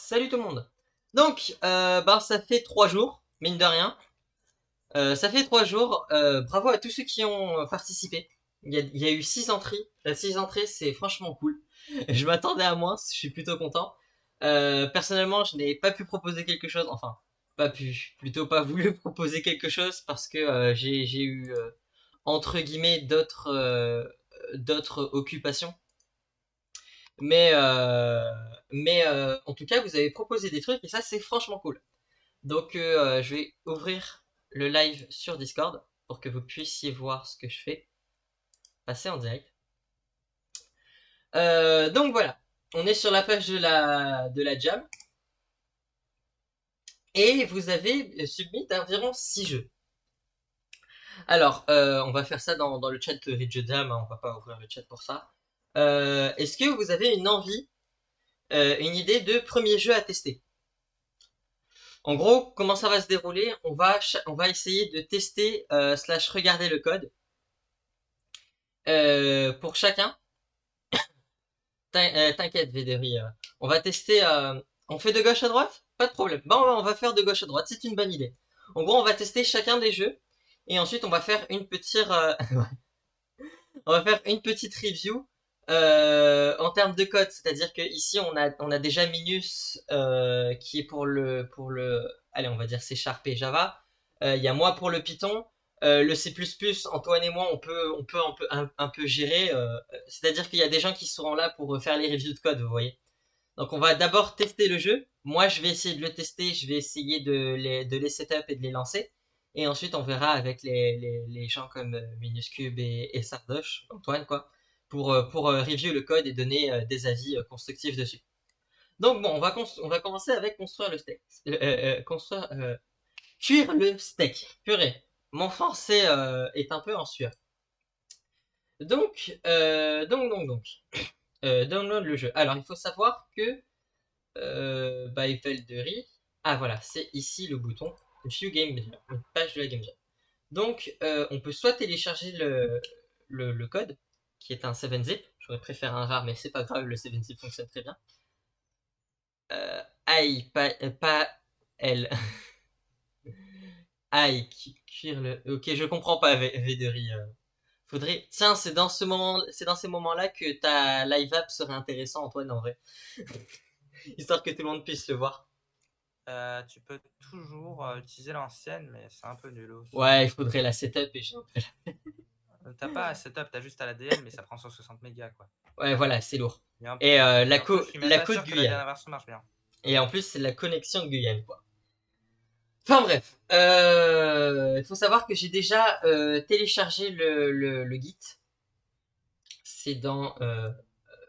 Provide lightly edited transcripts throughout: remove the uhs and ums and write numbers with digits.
Salut tout le monde. Donc, ça fait 3 jours, mine de rien. Ça fait 3 jours. Bravo à tous ceux qui ont participé. Il y a eu 6 entrées. 6 entrées, c'est franchement cool. Je m'attendais à moins, je suis plutôt content. Personnellement, je n'ai pas pu proposer quelque chose. Enfin, pas pu, plutôt pas voulu proposer quelque chose parce que j'ai eu entre guillemets d'autres occupations. Mais, euh, mais en tout cas, vous avez proposé des trucs et ça, c'est franchement cool. Donc, je vais ouvrir le live sur Discord pour que vous puissiez voir ce que je fais passer en direct. Donc voilà, on est sur la page de la Jam et vous avez submit environ 6 jeux. Alors, on va faire ça dans le chat Ridge Jam, hein, on va pas ouvrir le chat pour ça. Est-ce que vous avez une envie, une idée de premier jeu à tester? En gros, comment ça va se dérouler? On va essayer de tester slash regarder le code pour chacun. T'inquiète, Védéry. On va tester. On fait de gauche à droite? Pas de problème. Bon, on va faire de gauche à droite. C'est une bonne idée. En gros, on va tester chacun des jeux et ensuite on va faire une petite, on va faire une petite review en termes de code. C'est-à-dire que ici on a déjà Minus qui est pour le, allez, on va dire C# et Java. Il y a moi pour le Python. Le C++, Antoine et moi, on peut un peu gérer. C'est-à-dire qu'il y a des gens qui seront là pour faire les reviews de code, vous voyez. Donc on va d'abord tester le jeu. Moi, je vais essayer de le tester, je vais essayer de les setup et de les lancer. Et ensuite, on verra avec les gens comme Minuscube et Sardoche, Antoine, quoi, pour review le code et donner des avis constructifs dessus. Donc bon, on va commencer avec construire le steak. Cuire le steak. Purée. Mon français est un peu en sueur. Donc, download le jeu. Alors, il faut savoir que by Valdery. Ah voilà, c'est ici le bouton View Game Jam, une page de la Game Jam. Donc on peut soit télécharger le code, qui est un 7-zip. J'aurais préféré un rar, mais c'est pas grave, le 7-zip fonctionne très bien. Aïe, pas L. Aïe, cuire le. Ok, je comprends pas, Védéry. Faudrait. Tiens, c'est dans ces moments-là que ta live app serait intéressant, Antoine, en vrai. Histoire que tout le monde puisse le voir. Tu peux toujours utiliser l'ancienne, mais c'est un peu nul aussi. Ouais, il faudrait la setup et j'ai un peu T'as pas à setup, t'as juste à la DL, mais ça prend 160 mégas quoi. Ouais, voilà, c'est lourd. Et en, Et et en plus, je suis même la pas côte sûr que la Guyane. dernière version marche bien. Et en plus, c'est la connexion Guyane, quoi. Enfin bref, il faut savoir que j'ai déjà téléchargé le Git. C'est dans...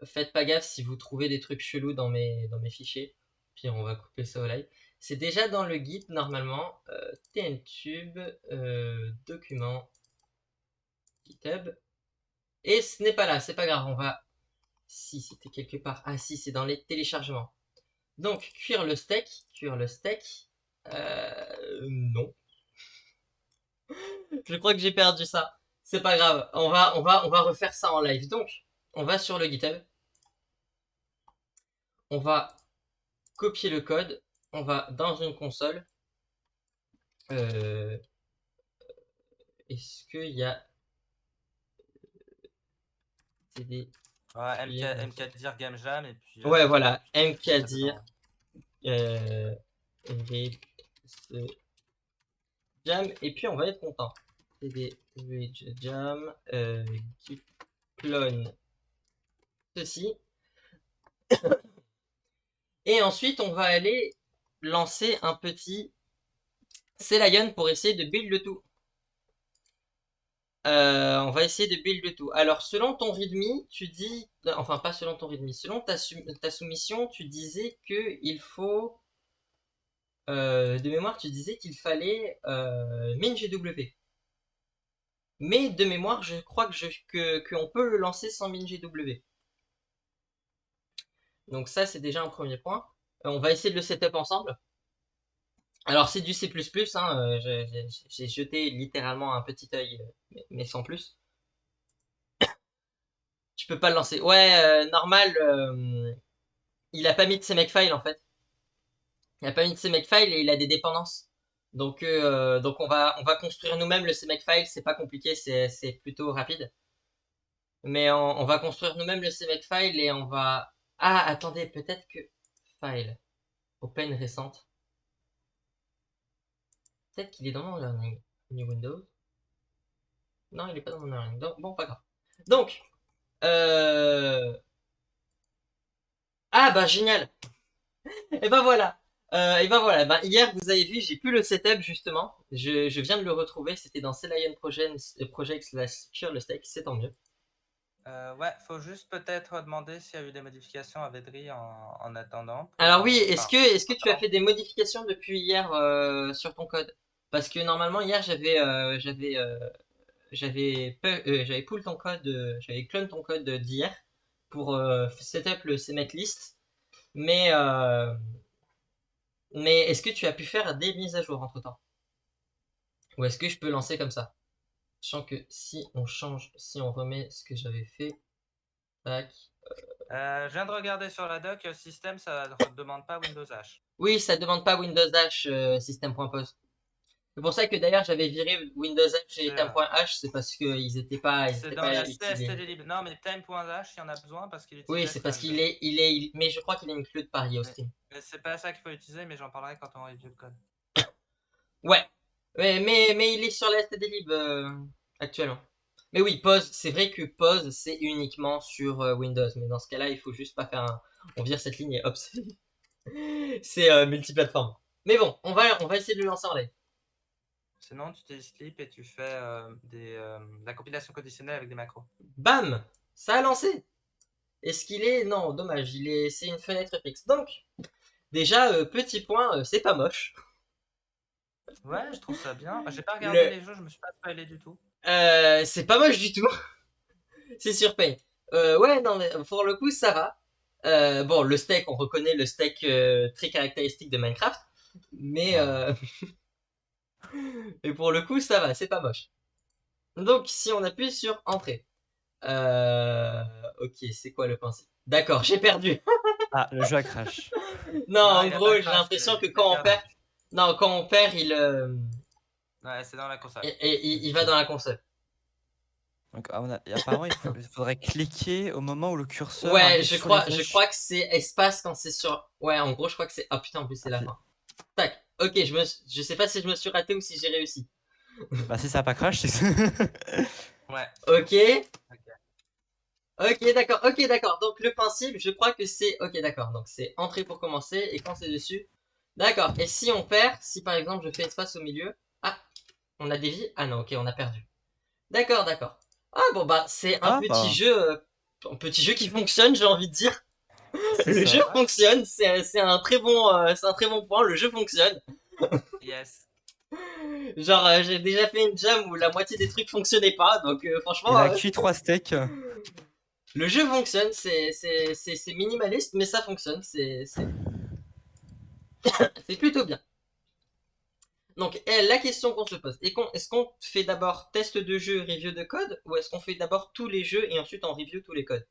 faites pas gaffe si vous trouvez des trucs chelous dans mes fichiers. Puis on va couper ça au live. C'est déjà dans le Git, normalement. TNTube, document, GitHub. Et ce n'est pas là, c'est pas grave, on va... Si, c'était quelque part. Ah si, c'est dans les téléchargements. Donc, cuire le steak. Cuire le steak. Non. Je crois que j'ai perdu ça. C'est pas grave. On va refaire ça en live. Donc, on va sur le GitHub. On va copier le code. On va dans une console. Euh, Est-ce qu'il y a CD Ouais, cuire? MK Game Jam, et puis Ouais, voilà. tu peux taper MKDir. dans. Euh, Jam. Et puis, on va être content. CD Jam. Git clone ceci. Et ensuite, on va aller lancer un petit Lion pour essayer de build le tout. On va essayer de build le tout. Alors, selon ton readme, tu dis, enfin pas selon ton readme, selon ta soumission, tu disais que il faut, de mémoire, tu disais qu'il fallait MinGW. Mais de mémoire, je crois qu'on peut le lancer sans MinGW. Donc ça, c'est déjà un premier point. On va essayer de le setup ensemble. Alors c'est du C++, hein, j'ai jeté littéralement un petit œil, mais sans plus. Tu peux pas le lancer. Ouais, normal, il a pas mis de CMake file en fait. Il n'y a pas une CMake-file et il a des dépendances. Donc on va construire nous-mêmes le CMake-file, c'est pas compliqué, c'est plutôt rapide. Mais on va construire nous-mêmes le CMake-file et on va... Ah, attendez, peut-être que... File. Open récente. Peut-être qu'il est dans mon learning. New Windows. Non, il est pas dans mon learning. Donc, bon, pas grave. Donc, euh... Ah bah génial. Et ben voilà. Et ben voilà. Ben, hier, vous avez vu, j'ai plus le setup justement. Je viens de le retrouver. C'était dans Celion Project/Secure le Stack. C'est tant mieux. Ouais, faut juste peut-être demander s'il y a eu des modifications à Vedri en attendant. Alors oui, est-ce Enfin, que est-ce que tu as attends. fait des modifications depuis hier sur ton code? Parce que normalement hier j'avais pull ton code, j'avais clone ton code d'hier pour setup le cmake list. Mais mais est-ce que tu as pu faire des mises à jour entre temps? Ou est-ce que je peux lancer comme ça? Sachant que si on change, si on remet ce que j'avais fait, tac. Je viens de regarder sur la doc, système, ça ne demande pas Windows H. Oui, ça demande pas Windows H system.post. C'est pour ça que d'ailleurs j'avais viré Windows H et C'est time.h, c'est parce qu'ils étaient pas, ils c'est étaient dans pas la utilisés. CSTD libre. Non, mais time.h, il y en a besoin parce qu'il Oui, utilise c'est parce Stream. mais je crois qu'il est inclus par Mais, Yoastream. mais c'est pas ça qu'il faut utiliser, mais j'en parlerai quand on review le code. Ouais, mais il est sur la STDlib actuellement. Mais oui, pause, c'est vrai que pause c'est uniquement sur Windows, mais dans ce cas-là, il faut juste pas faire un, on vire cette ligne et hop, c'est multiplateforme. Mais bon, on va essayer de le lancer en live. Sinon, tu utilises Sleep et tu fais de la compilation conditionnelle avec des macros. Bam, ça a lancé. Est-ce qu'il est, non, dommage, c'est une fenêtre fixe. Donc, déjà, petit point, c'est pas moche. Ouais, je trouve ça bien. J'ai pas regardé Le, les jeux, je me suis pas spoilé du tout. c'est pas moche du tout. C'est sur Paint. Ouais, non, mais pour le coup, ça va. Bon, le steak, on reconnaît le steak très caractéristique de Minecraft, mais Voilà. et pour le coup, ça va, c'est pas moche. Donc, si on appuie sur Entrée, ok, c'est quoi le principe? D'accord, j'ai perdu. Ah, le jeu a crash. Non, Non, en il a gros, pas j'ai crash, l'impression que il a quand on perdu. perd, non, quand on perd, Ouais, c'est dans la console. il va dans la console. Donc, apparemment, il faudrait cliquer au moment où le curseur Ouais, arrive je sur les crois, je flèches. crois que c'est espace quand c'est sur. Ouais, en gros, je crois que c'est. Ah putain, en plus c'est Ah, la fin. Tac. Ok, je sais pas si je me suis raté ou si j'ai réussi. Bah, si ça a pas crash, c'est Ouais. Ok. Ok. Ok, d'accord. Donc le principe, je crois que c'est. Ok, d'accord. Donc c'est entrée pour commencer et quand c'est dessus. D'accord. Et si on perd, si par exemple je fais espace au milieu. Ah, on a des vies. Ah non, ok, on a perdu. D'accord. Ah bon bah c'est Ah, bah, un petit jeu qui fonctionne, j'ai envie de dire. c'est Le jeu ça. Ouais. fonctionne, c'est un très bon point. Le jeu fonctionne. Yes. Genre j'ai déjà fait une jam où la moitié des trucs fonctionnaient pas, donc Il franchement a cuit 3 steaks. le jeu fonctionne. C'est minimaliste, mais ça fonctionne. C'est plutôt bien. Donc la question qu'on se pose, est-ce qu'on fait d'abord test de jeu, review de code, ou est-ce qu'on fait d'abord tous les jeux et ensuite on review tous les codes?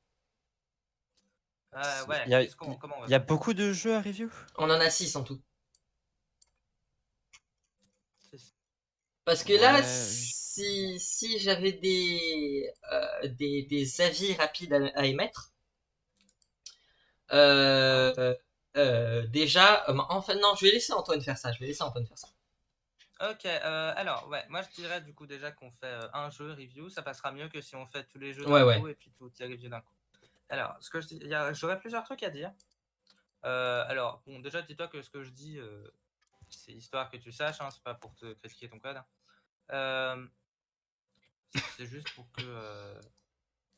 Ouais, Il y a, comment on va il y a faire? beaucoup de jeux à review. On en a 6 en tout. C'est- Parce que là, Ouais. si j'avais des avis rapides à émettre, déjà, enfin non, je vais laisser Antoine faire ça. Je vais laisser Antoine faire ça. Ok, alors, ouais, moi je dirais du coup déjà qu'on fait un jeu review, ça passera mieux que si on fait tous les jeux Ouais, d'un ouais. coup et puis toutes les reviews d'un coup. Alors, ce que je dis, j'aurais plusieurs trucs à dire. Alors, bon, déjà, dis-toi que ce que je dis, c'est histoire que tu saches, hein, c'est pas pour te critiquer ton code. Euh, c'est juste pour que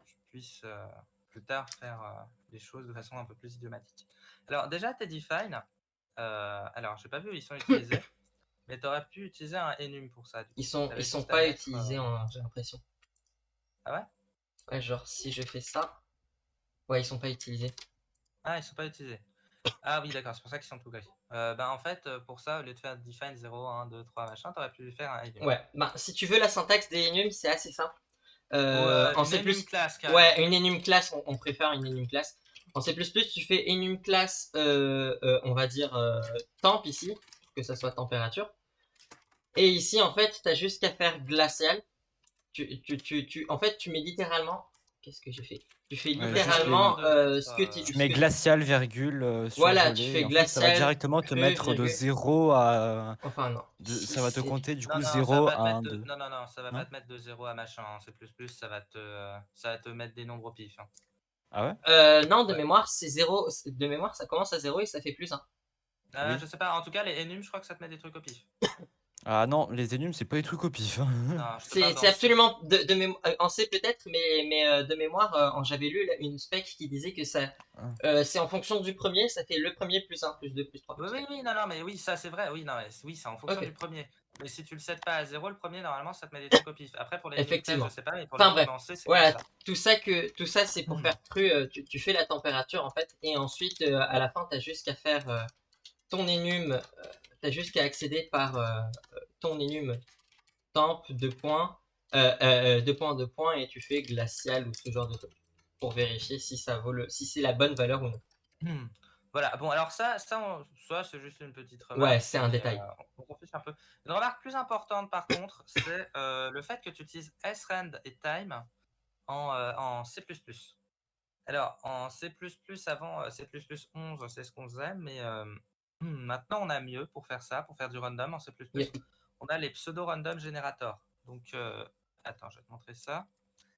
tu puisses plus tard faire les choses de façon un peu plus idiomatique. Alors, déjà, tes define, alors, j'ai pas vu où ils sont utilisés, mais tu aurais pu utiliser un enum pour ça. Du coup. Ils T'avais sont juste à pas mettre. utilisés, j'ai l'impression. Ah ouais? Ouais, genre si je fais ça, ouais, ils sont pas utilisés. Ah, ils sont pas utilisés. Ah oui, d'accord, c'est pour ça qu'ils sont tout gris. Ben, en fait, pour ça, au lieu de faire define 0, 1, 2, 3, machin, t'aurais pu faire un enum. Ouais, bah si tu veux la syntaxe des enums, c'est assez simple. Ou En une C++, enum class carrément. ouais, une enum class, on préfère une enum class. En C++, tu fais enum class, on va dire temp ici, que ça soit température. Et ici, en fait, t'as juste qu'à faire glacial. En fait, tu mets littéralement. Qu'est-ce que j'ai fait? Tu fais Ouais, Là, juste t'as les... besoin littéralement de mettre. Tu ce mets que glacial, virgule, voilà, tu surgelé, fais et en fait, ça va glacial, directement te cru, mettre de virgule. 0 à... Enfin, non. Ça va te compter du Non, coup non, ça va 0 pas te à mettre 1, de... 2. non, non, non, ça va pas Non? te mettre de 0 à machin. Hein. C++, ça va te mettre des nombres au pif. Hein. Ah ouais? Non, de Ouais. mémoire, c'est 0. De mémoire, ça commence à 0 et ça fait plus 1. Oui. Je sais pas, en tout cas, les enums, je crois que ça te met des trucs au pif. Ah non, les enums, c'est pas des trucs au pif. Non, je te parle C'est dans C. absolument de mémoire. En C peut-être, mais de mémoire, j'avais lu une spec qui disait que ça. Ah. C'est en fonction du premier, ça fait le premier plus 1, plus 2, plus 3, Oui, plus oui, 4. oui, non, non, mais oui, ça c'est vrai. Oui, non, oui, c'est en fonction Ok, du premier. Mais si tu le sets pas à 0, le premier, normalement, ça te met des trucs au pif. Après, pour les enum class, je effectivement. sais pas, mais pour les Enfin enums bref, en C, c'est comme voilà, ça. tout ça c'est pour faire cru. Tu fais la température en fait, et ensuite à la fin, t'as juste qu'à faire ton enum. T'as juste qu'à accéder par ton enum temp, deux points, deux points, et tu fais glacial ou ce genre de truc pour vérifier si ça vaut si c'est la bonne valeur ou non. Voilà, bon, alors ça c'est juste une petite Ouais, remarque, c'est un mais détail. on s'en fiche un peu. Une remarque plus importante, par contre, c'est le fait que tu utilises srand et time en C++. Alors, en C++, avant C++ 11, c'est ce qu'on faisait, mais maintenant on a mieux pour faire ça, pour faire du random en C++. Yep. On a les pseudo-random generators. Donc, attends, je vais te montrer ça.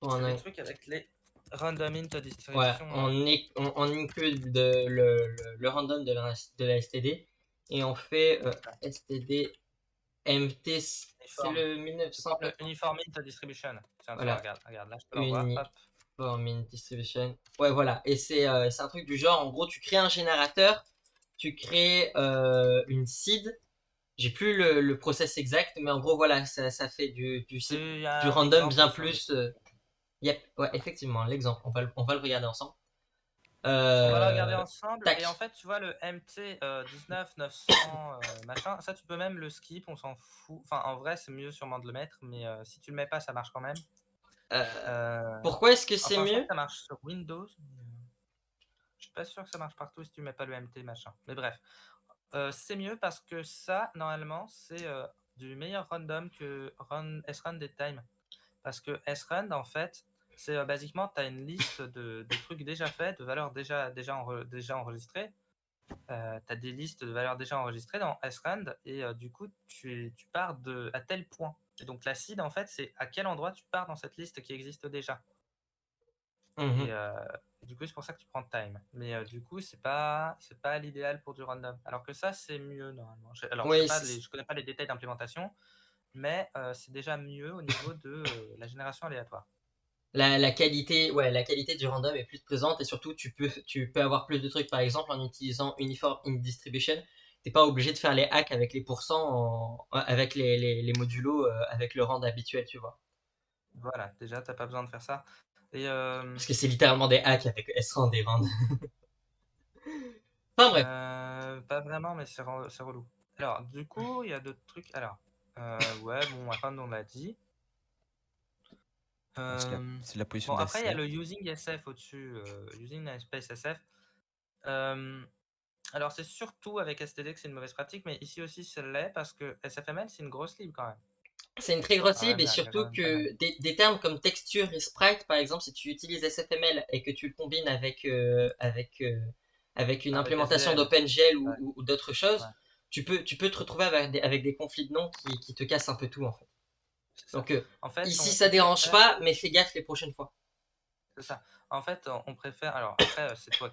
On C'est a- les trucs avec les random int ouais, distribution. on inclut le random de la STD et on fait STD MT, c'est Uniform. le Tu prends le 1980. uniform int distribution. Tiens, tu vois, Voilà, regarde, là je te l'envoie. Hop. Uniform in Distribution. Ouais, voilà, et c'est un truc du genre, en gros, tu crées un générateur, tu crées une seed. J'ai plus le process exact, mais en gros, voilà, ça fait Il y du a un random exemple bien sur le plus. Yep, ouais, effectivement, l'exemple, on va le regarder ensemble. On va le regarder ensemble. Tac. Et en fait, tu vois, le MT 19 900 machin, ça tu peux même le skip, on s'en fout. Enfin, en vrai, c'est mieux sûrement de le mettre, mais si tu le mets pas, ça marche quand même. Pourquoi est-ce que c'est Enfin, je crois mieux? que ça marche sur Windows. Je suis pas sûr que ça marche partout si tu mets pas le MT machin. Mais bref, c'est mieux parce que ça, normalement, c'est du meilleur random que srand et time. Parce que srand, en fait, c'est basiquement, tu as une liste de trucs déjà faits, de valeurs déjà enregistrées. Tu as des listes de valeurs déjà enregistrées dans srand et du coup, tu pars à tel point. Et donc, la seed, en fait, c'est à quel endroit tu pars dans cette liste qui existe déjà. Et du coup, c'est pour ça que tu prends time. Mais du coup, c'est pas l'idéal pour du random. Alors que ça, c'est mieux normalement. Alors, Oui, je connais pas les détails d'implémentation, mais c'est déjà mieux au niveau de la génération aléatoire. la qualité, ouais, la qualité du random est plus présente et surtout tu peux avoir plus de trucs. Par exemple, en utilisant Uniform in Distribution, t'es pas obligé de faire les hacks avec les pourcents, avec les modulos, avec le rand habituel, tu vois. Voilà, déjà, t'as pas besoin de faire ça. Et Parce que c'est littéralement des hacks avec srand et rand. Enfin bref. pas vraiment, mais c'est relou. Alors, du coup, il y a d'autres trucs. Alors, ouais, bon, rand, on l'a dit. C'est la position Bon, après, il y a d'ACF. le using SF au-dessus, using namespace SF. Alors, c'est surtout avec STD que c'est une mauvaise pratique, mais ici aussi, ça l'est parce que SFML, c'est une grosse lib quand même. C'est une très grosse Quand lib même, et il y a quand surtout même pas mal. que des termes comme texture et sprite, par exemple, si tu utilises SFML et que tu le combines avec une Avec implémentation SVN. d'OpenGL Ouais, ou d'autres choses, ouais, tu peux te retrouver avec des conflits de noms qui te cassent un peu tout en fait. c'est ça. Donc En fait, ici ça on dérange préfère. pas, mais fais gaffe les prochaines fois. C'est ça. En fait, on préfère. Alors, après, c'est toi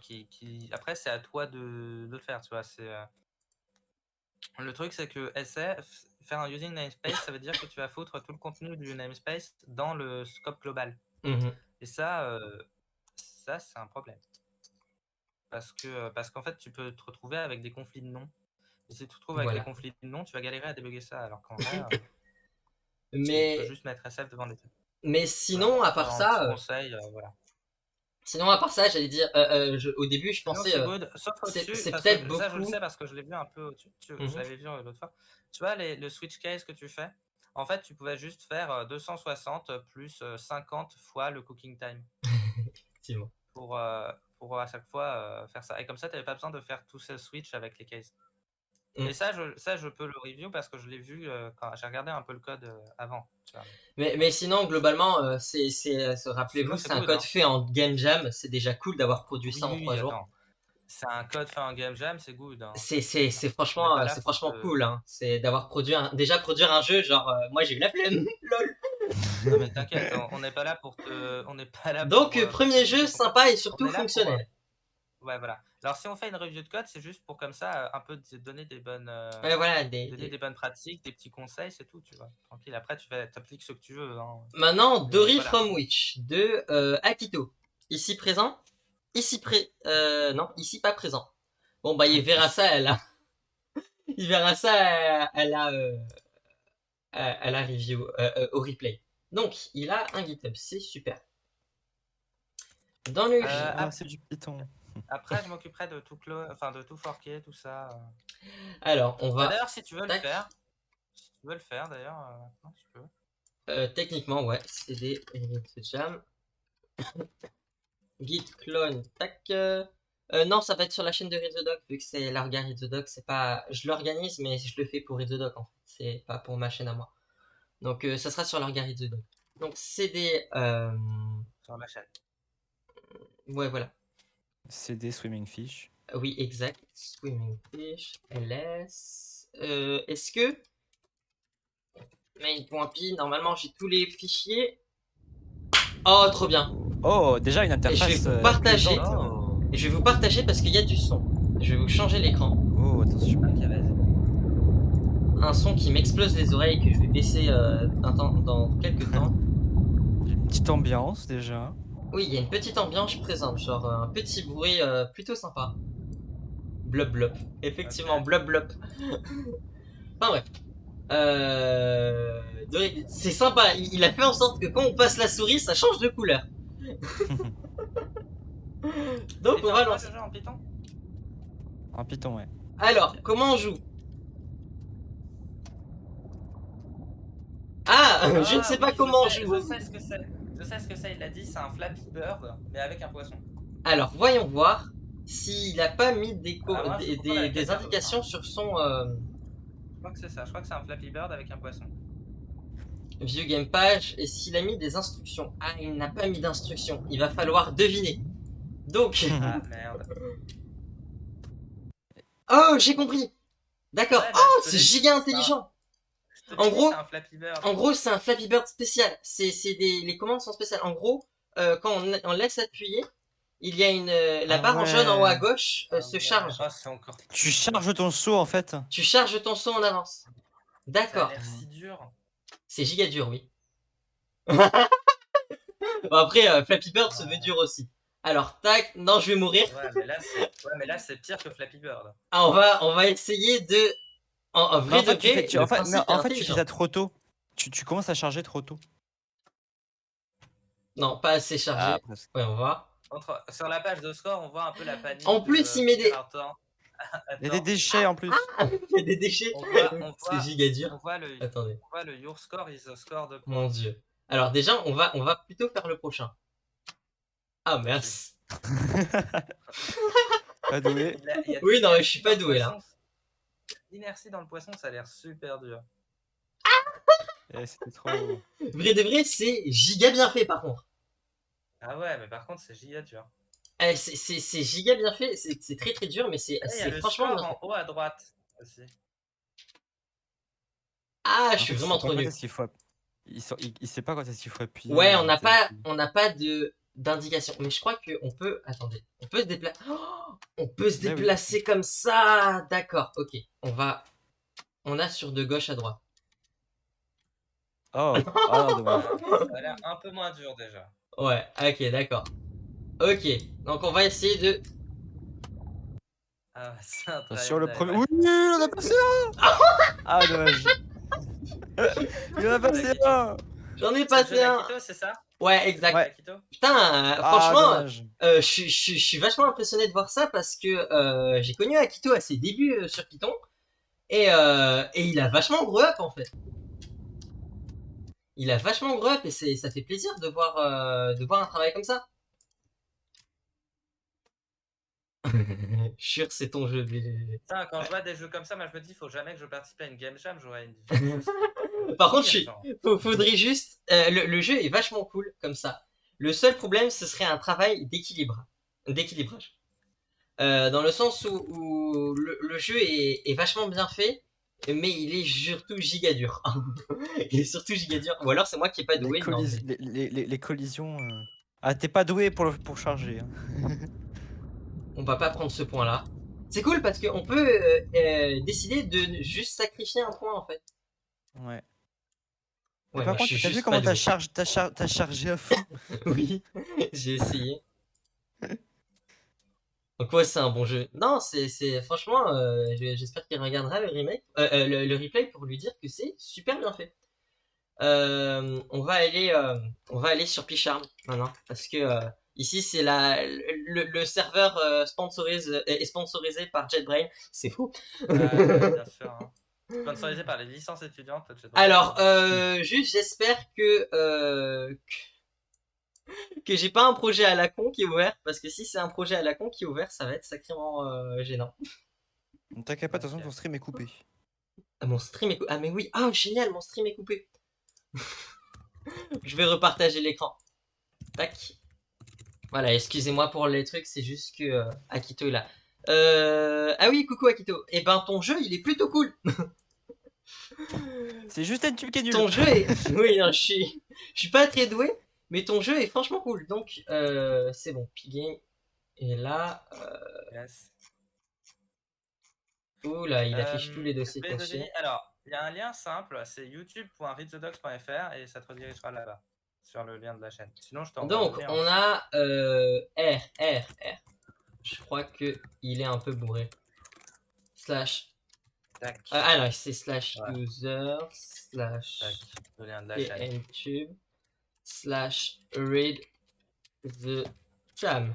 Après, c'est à toi de le faire, tu vois. Le truc, c'est que faire un using namespace, ça veut dire que tu vas foutre tout le contenu du namespace dans le scope global. Mhm. Et ça, c'est un problème. Parce qu'en fait, tu peux te retrouver avec des conflits de noms. Et si tu te retrouves avec des Voilà. conflits de noms, tu vas galérer à débugger ça. Alors qu'en vrai, tu peux Mais juste mettre SF devant des trucs. mais Voilà. sinon à part Un petit ça, conseil, voilà. j'allais dire, au début je Sinon, pensais c'est good. Sauf au-dessus, c'est parce peut-être que ça, je le beaucoup. sais parce que je l'ai vu un peu au-dessus. Je Mhm. l'avais vu l'autre fois. Tu vois, le switch case que tu fais, en fait, tu pouvais juste faire 260 plus 50 fois le cooking time Effectivement. pour, pour à chaque fois faire ça. Et comme ça, tu n'avais pas besoin de faire tout ce switch avec les cases. Mm. Et ça, je peux le review parce que je l'ai vu quand j'ai regardé un peu le code avant. Tu vois. Mais sinon, globalement, rappelez-vous, Sinon, c'est c'est un good, code hein. fait en Game Jam. C'est déjà cool d'avoir produit ça en Oui, 3 jours. attends. C'est un code fait en Game Jam, c'est good. Hein. C'est On n'est franchement, pas là c'est pour franchement te- cool. Hein. C'est d'avoir déjà produire un jeu. Genre, moi j'ai eu la flemme. Lol. Non, mais t'inquiète, on n'est pas là pour te. On n'est pas là Donc, pour te premier jeu critiquer ton code. sympa et On surtout est là pour. fonctionnel. Ouais, voilà. Alors, si on fait une review de code, c'est juste pour comme ça, un peu donner des bonnes. Ouais, voilà. Donner des bonnes pratiques, des petits conseils, c'est tout, tu vois. Tranquille, après, tu appliques ce que tu veux. Hein. Maintenant, Mais Dory voilà. from Witch de Akito. Ici présent. Non, ici pas présent. Bon, bah, il verra ça, elle a. Il verra ça, à la review, au replay. Donc, il a un GitHub, c'est super. Dans le Ah, c'est du Python. Après, je m'occuperai de tout enfin de tout forquer, tout ça. Alors, on va. D'ailleurs, si tu veux le Tac. faire, si tu veux le faire, d'ailleurs, maintenant tu peux. Techniquement, ouais, CD, jam. Git clone, tac. Non, ça va être sur la chaîne de Read the Doc, vu que c'est l'orga Read the Doc, c'est pas. Je l'organise, mais je le fais pour Read the Doc, en fait. C'est pas pour ma chaîne à moi. Donc, ça sera sur l'orga Read the Doc. Donc, CD. Sur ma chaîne. Ouais, voilà. CD Swimming Fish. Oui, exact. Swimming Fish, ls. Est-ce que. Main.py, normalement j'ai tous les fichiers. Oh, trop bien. Oh, déjà une Et je vais interface vous partager. plaisante. Oh, Et je vais vous partager parce qu'il y a du son. Je vais vous changer l'écran. Oh, attention. ok, vas-y. Un son qui m'explose les oreilles que je vais baisser dans quelques temps. Une petite ambiance déjà. Oui, il y a une petite ambiance présente, genre un petit bruit plutôt sympa. Blop blop. Effectivement, Ok. blop blop. Enfin bref. C'est sympa, il a fait en sorte que quand on passe la souris, ça change de couleur. Donc on va lancer. Le jeu en Python. En Python, ouais. Alors, comment on joue? Ah, je ne sais pas oui, comment on je joue. sais ce que c'est. Je sais ce que c'est, il a dit, c'est un Flappy Bird, mais avec un poisson. Alors, voyons voir s'il n'a pas mis moi, je comprends avec des quelqu'un indications d'autre, sur son Je crois que c'est ça, je crois que c'est un Flappy Bird avec un poisson. view game page et s'il a mis des instructions. Ah, il n'a pas mis d'instructions. Il va falloir deviner. Donc, Ah merde. oh, j'ai compris. D'accord. Ouais, bah, Oh, je te c'est l'ai dit, giga intelligent. Je te En l'ai dit, gros- c'est un Flappy Bird. En gros, c'est un Flappy Bird spécial. Les commandes sont spéciales. En gros, quand on laisse appuyer, il y a la Ah barre en jaune en haut à ouais. gauche se charge. Oh, c'est encore. Tu charges ton seau en fait. Tu charges ton son en avance. Ça a D'accord. l'air si dur. C'est giga dur, oui. Bon, après, Flappy Bird se veut dur aussi. Alors, tac, non, je vais mourir. Ouais, mais là, c'est pire que Flappy Bird. Ah, on va essayer de. En Mais vrai en fait, de vrai, le principe est tu fais intelligent. ça trop tôt. Tu commences à charger trop tôt. Non, pas assez chargé. Ah, presque. Ouais, on va. Sur la page de score, on voit un peu la panique. En plus, il met des. Attends. Il y a des déchets en plus. Il y a des déchets. C'est giga dur. On voit le Attendez. your score is a score de points. Mon dieu. Alors déjà, on va plutôt faire le prochain. Ah mince. Pas doué. Il y a Oui, de non, mais je l'inertie suis pas dans le doué, là. poisson. L'inertie dans le poisson, ça a l'air super dur. C'était trop. Vrai de vrai, c'est giga bien fait par contre. Ah ouais, mais par contre, c'est giga dur. C'est giga bien fait, c'est très très dur, mais c'est Et il y a le franchement score bien fait. en haut à droite aussi. Ah, je En suis fait, il vraiment sait pas trop quand nul. est-ce qu'il faut il sait pas quand est-ce qu'il faut appuyer. Ouais, on n'a pas d'indication. Mais je crois qu'on peut. Attendez, on peut se déplacer. On peut se Mais oui. déplacer comme ça. D'accord, ok. On a sur de gauche à droite. Oh, oh dommage. Ça a l'air un peu moins dur déjà. Ouais, ok, d'accord. Ok, donc on va essayer de. Ah, c'est un Sur le trial premier. dive. Oui, on a passé un. Ah dommage. Il en a passé un. J'en ai C'est le jeu passé un. d'Akito, c'est ça? Ouais, exact. Ouais. Akito. Putain, Ah, franchement, dommage. je suis vachement impressionné de voir ça parce que j'ai connu Akito à ses débuts sur Python et il a vachement grow up en fait. Il a vachement grow up et ça fait plaisir de voir un travail comme ça. Jure, c'est ton jeu, BGG. Putain, quand je vois des jeux comme ça, moi je me dis, faut jamais que je participe à une game jam, j'aurais une vie. Par contre, Genre. faudrait juste. Le jeu est vachement cool comme ça. Le seul problème, ce serait un travail d'équilibrage. Dans le sens où le jeu est vachement bien fait, mais il est surtout giga dur. Il est surtout giga dur. Ou alors c'est moi qui ai pas doué. Non, mais... Les collisions. Ah, t'es pas doué pour charger. Hein. on va pas prendre ce point-là. C'est cool parce qu'on peut décider de juste sacrifier un point en fait. Ouais. Ouais, par moi, contre, je suis t'as vu juste comment pas t'as chargé à fond? Oui, j'ai essayé. Donc ouais, c'est un bon jeu. Non, franchement, j'espère qu'il regardera le remake, le replay pour lui dire que c'est super bien fait. On va aller sur Picharm maintenant parce que ici c'est le serveur est sponsorisé par JetBrain. C'est fou. Bien sûr. Hein. Sponsorisé par les licences étudiantes. Alors, juste j'espère que j'ai pas un projet à la con qui est ouvert parce que si c'est un projet à la con qui est ouvert, ça va être sacrément gênant. T'inquiète pas, de toute façon, ton stream est coupé. Ah, mon stream est coupé. Ah mais oui, ah génial, mon stream est coupé. Je vais repartager l'écran. Tac. Voilà, excusez-moi pour les trucs, c'est juste que Akito est là. Ah oui, coucou Akito. Eh ben ton jeu, il est plutôt cool. C'est juste un tube qui est nul. Ton jeu est... Oui, non, je suis pas très doué, mais ton jeu est franchement cool. Donc, c'est bon. Pigame est là. Yes. Oula, il affiche tous les dossiers cachés. Alors, il y a un lien simple, c'est youtube.readthedocs.fr et ça te redirigera là-bas, sur le lien de la chaîne. Sinon, je t'envoie Donc, le lien. on a R. Je crois que il est un peu bourré. Slash. Tac. Ah non, c'est slash Ouais. user slash Tac. Le lien de la chaîne. YouTube slash read the jam.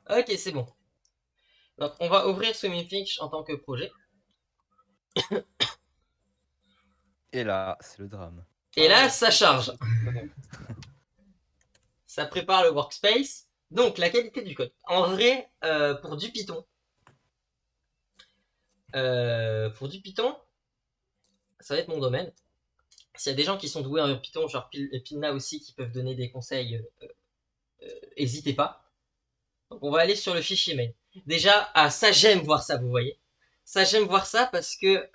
Ok, c'est bon. Donc, on va ouvrir Swimmingfish en tant que projet. Et là, c'est le drame. Et là, ça charge. Ça prépare le workspace. Donc, la qualité du code. En vrai, pour du Python, ça va être mon domaine. S'il y a des gens qui sont doués en Python, genre Pilna aussi, qui peuvent donner des conseils, n'hésitez pas. Donc, on va aller sur le fichier main. Déjà, ça j'aime voir ça, vous voyez. Ça j'aime voir ça parce que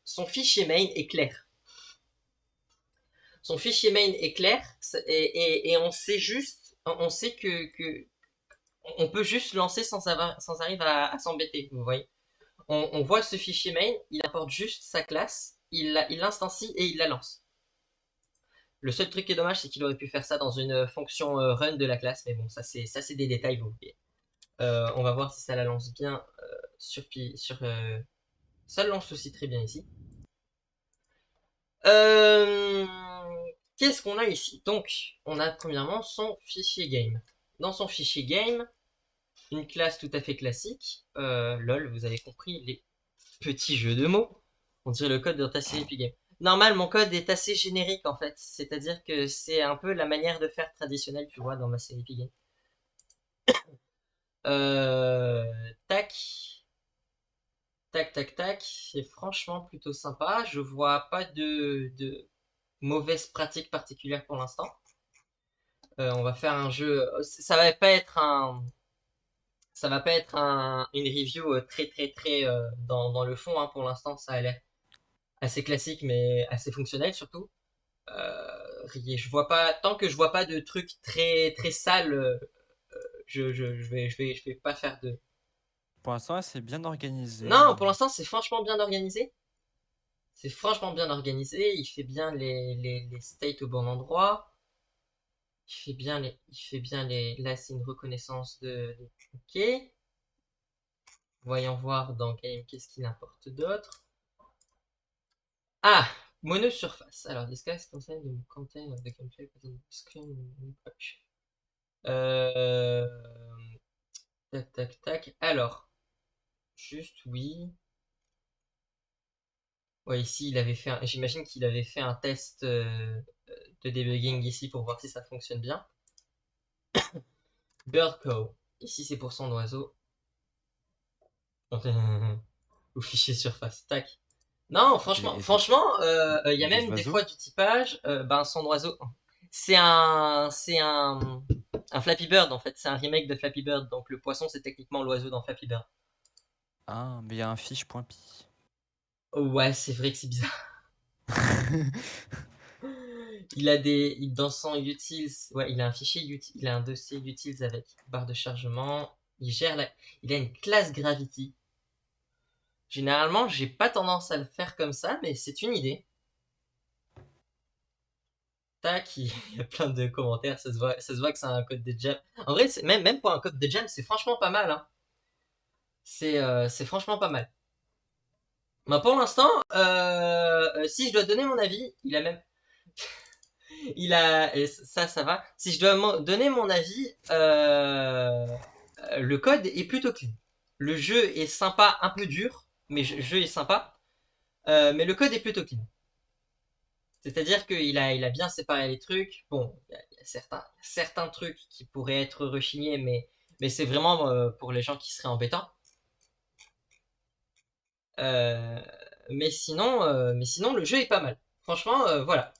son fichier main est clair. Son fichier main est clair et on sait juste, on sait que on peut juste lancer sans arriver à s'embêter, vous voyez. On voit ce fichier main, il importe juste sa classe, il l'instancie et il la lance. Le seul truc qui est dommage, c'est qu'il aurait pu faire ça dans une fonction run de la classe, mais bon, ça c'est des détails, vous voyez. On va voir si ça la lance bien ça le lance aussi très bien ici. Qu'est-ce qu'on a ici? Donc, on a premièrement son fichier game. Dans son fichier game, une classe tout à fait classique. LOL, vous avez compris les petits jeux de mots. On dirait le code de ta série Epic Game. Normal, mon code est assez générique en fait. C'est-à-dire que c'est un peu la manière de faire traditionnelle, tu vois, dans ma série Epic Game. Tac. Tac, tac, tac. C'est franchement plutôt sympa. Je vois pas de mauvaise pratique particulière pour l'instant. On va faire un jeu. Ça va pas être une review très dans le fond. Hein. Pour l'instant, ça a l'air assez classique, mais assez fonctionnel surtout. Je vois pas tant que je vois pas de trucs très sales. Je vais pas faire de. Pour l'instant, c'est bien organisé. Non, pour l'instant, c'est franchement bien organisé. C'est franchement bien organisé. Il fait bien les states au bon endroit. Il fait bien les. Là, c'est une reconnaissance de. Ok. Voyons voir dans game qu'est-ce qu'il importe d'autre. Ah, monosurface. Alors, this guy contain the content of the gameplay screen. Tac, tac, tac. Alors, juste oui. Ouais, ici, j'imagine qu'il avait fait un test de debugging ici pour voir si ça fonctionne bien. Birdco. Ici, c'est pour son oiseau. Ou fichier surface. Tac. Non, Et franchement, il y a des même des oiseaux? fois du typage. Ben, son oiseau, c'est un Flappy Bird en fait. C'est un remake de Flappy Bird. Donc le poisson, c'est techniquement l'oiseau dans Flappy Bird. Ah, mais il y a un fiche.py. Ouais, c'est vrai que c'est bizarre. Dans son utils, ouais, il a un fichier utils, il a un dossier utils avec barre de chargement. Il a une classe Gravity. Généralement, j'ai pas tendance à le faire comme ça, mais c'est une idée. Tac, il y a plein de commentaires, ça se voit que c'est un code de jam. En vrai, même pour un code de jam, c'est franchement pas mal, hein. C'est franchement pas mal. Moi, pour l'instant, si je dois donner mon avis, il a même, et ça va. Si je dois donner mon avis, le code est plutôt clean. Le jeu est sympa, un peu dur, mais le jeu est sympa. Mais le code est plutôt clean. C'est-à-dire il a bien séparé les trucs. Bon, il y a certains trucs qui pourraient être rechignés, mais c'est vraiment pour les gens qui seraient embêtants. Euh, mais sinon, le jeu est pas mal. Franchement, voilà.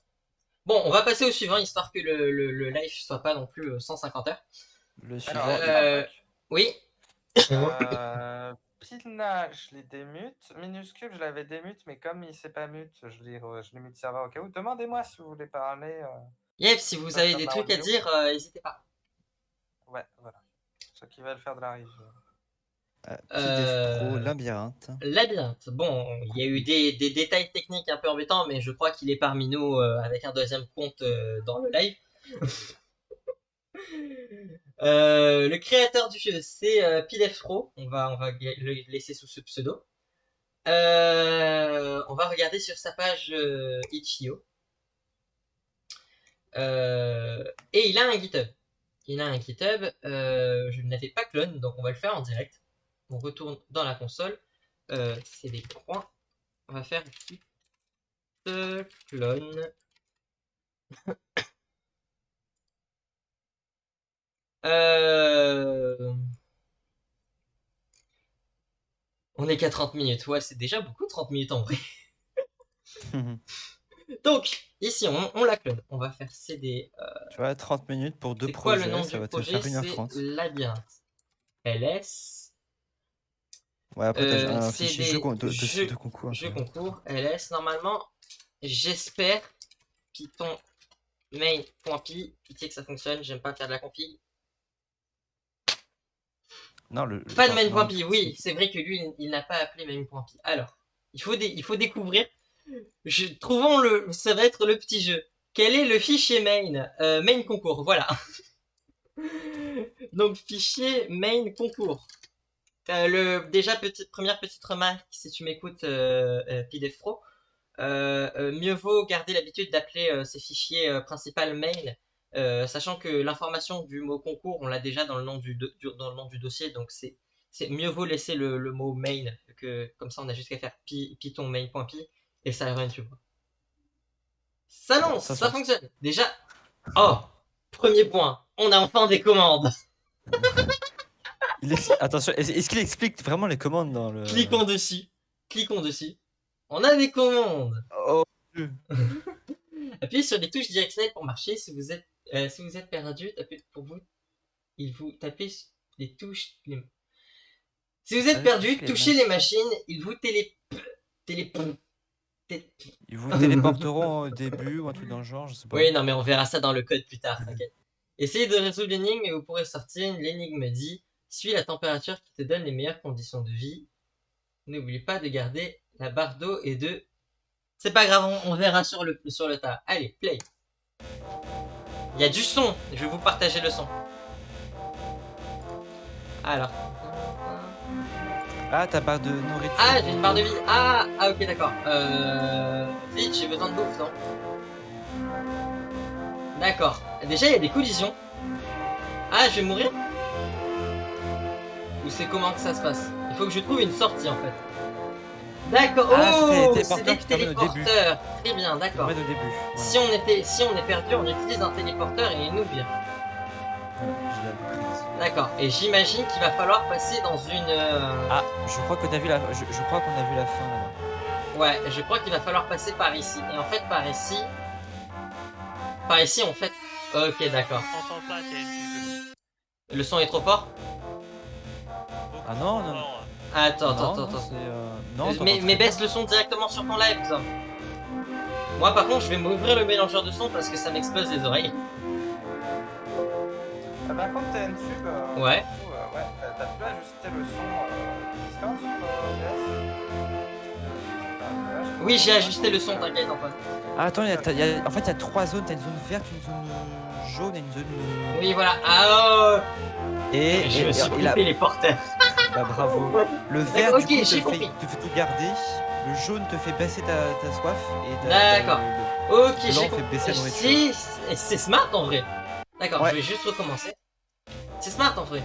Bon, on va passer au suivant, histoire que le live soit pas non plus 150 heures. Le Alors, suivant. juste un truc. Oui. Pilna, je l'ai démute. Minuscule, je l'avais démute, mais comme il s'est pas mute, je l'ai mute serveur au cas où. Demandez-moi si vous voulez parler. Yep, si vous Pas avez faire de des la trucs à radio. dire, n'hésitez pas. Ouais, voilà. Ceux qui veulent faire de la régie. Pidef Pro, Euh, Labyrinthe. Labyrinthe. Bon, il y a eu des détails techniques un peu embêtants, mais je crois qu'il est parmi nous avec un deuxième compte dans le live. Le créateur du jeu, c'est Pilefro. On va le laisser sous ce pseudo. On va regarder sur sa page Itch.io. Et il a un GitHub. Je n'avais pas clone, donc on va le faire en direct. On retourne dans la console. C'est des points. On va faire git clone. On est qu'à 30 minutes. Ouais, c'est déjà beaucoup 30 minutes en vrai. Donc, ici, on la clone. On va faire cd. Tu vois, 30 minutes pour deux C'est quoi le projets, nom ça du va te projet? faire C'est 1h30. Labyrinthe. ls. Ouais, après, t'as un C'est fichier des de concours. jeux concours. ls. Normalement, j'espère Python main.py. Pitié que ça fonctionne. J'aime pas faire de la config. Non, Pas de main.py. Oui, c'est vrai que lui, il n'a pas appelé main.py. Alors, il faut découvrir. Ça va être le petit jeu. Quel est le fichier main? Main concours, voilà. Donc fichier main concours. Déjà première petite remarque, si tu m'écoutes, PDF Pro, mieux vaut garder l'habitude d'appeler ces fichiers principal main, sachant que l'information du mot concours, on l'a déjà dans le nom dans le nom du dossier, donc c'est mieux vaut laisser le mot main, que comme ça on a juste qu'à faire python main.py et ça run, tu vois. Ça lance, ça fonctionne. Déjà, oh, premier point, on a enfin des commandes. Attention, est-ce qu'il explique vraiment les commandes dans le... Cliquons dessus. On a des commandes. Oh. Appuyez sur les touches directionnelles pour marcher. Si vous êtes perdu, tapez les touches. Si vous êtes perdu, touchez les machines. Ils vous Ils vous téléporteront au début ou un truc dans le genre, je sais pas. Oui, non, mais on verra ça dans le code plus tard, t'inquiète. Essayez de résoudre l'énigme et vous pourrez sortir. L'énigme dit: suis la température qui te donne les meilleures conditions de vie. N'oublie pas de garder la barre d'eau et de... C'est pas grave, on verra sur le tas. Allez, play. Il y a du son, je vais vous partager le son. Alors. Ah, ta barre de nourriture. Ah, j'ai une barre de vie. Ah, ok, d'accord. Vite, j'ai besoin de bouffe, non? D'accord. Déjà, il y a des collisions. Ah, je vais mourir? Ou c'est comment que ça se passe? Il faut que je trouve une sortie, en fait. D'accord. Oh, c'est des téléporteurs. Très bien, d'accord. Au début. Si on est perdu, on utilise un téléporteur et il nous vire. D'accord. Et j'imagine qu'il va falloir passer dans une... Ah, je crois que t'as vu la. Je crois qu'on a vu la fin là. Ouais, je crois qu'il va falloir passer par ici. Et en fait, par ici... Par ici, en fait... Ok, d'accord. On t'entend pas, TNT. Le son est trop fort? Ah non, non. Attends, non, attends, non, attends. c'est, non, t'entends Mais très baisse le son directement sur ton live, ça. Moi, par contre, je vais m'ouvrir le mélangeur de son parce que ça m'explose les oreilles. Par contre, TNTube, Ouais. du coup, ouais, t'as pu ajuster le son Discord sur OBS? Oui, j'ai ajusté le son, t'inquiète, Antoine. Ah, attends, en fait, il y a 3 zones. T'as une zone verte, une zone jaune et une zone. Oui, voilà. Ah, Et, je me suis et là, coupé les porteurs. bah, bravo. Le vert, Ok, du coup, j'ai te compris. fait tout garder. Le jaune te fait baisser ta soif. Et D'accord. Ok, le blanc j'ai fait baisser la nourriture. C'est smart en vrai. D'accord, Ouais. je vais juste recommencer. C'est smart en vrai.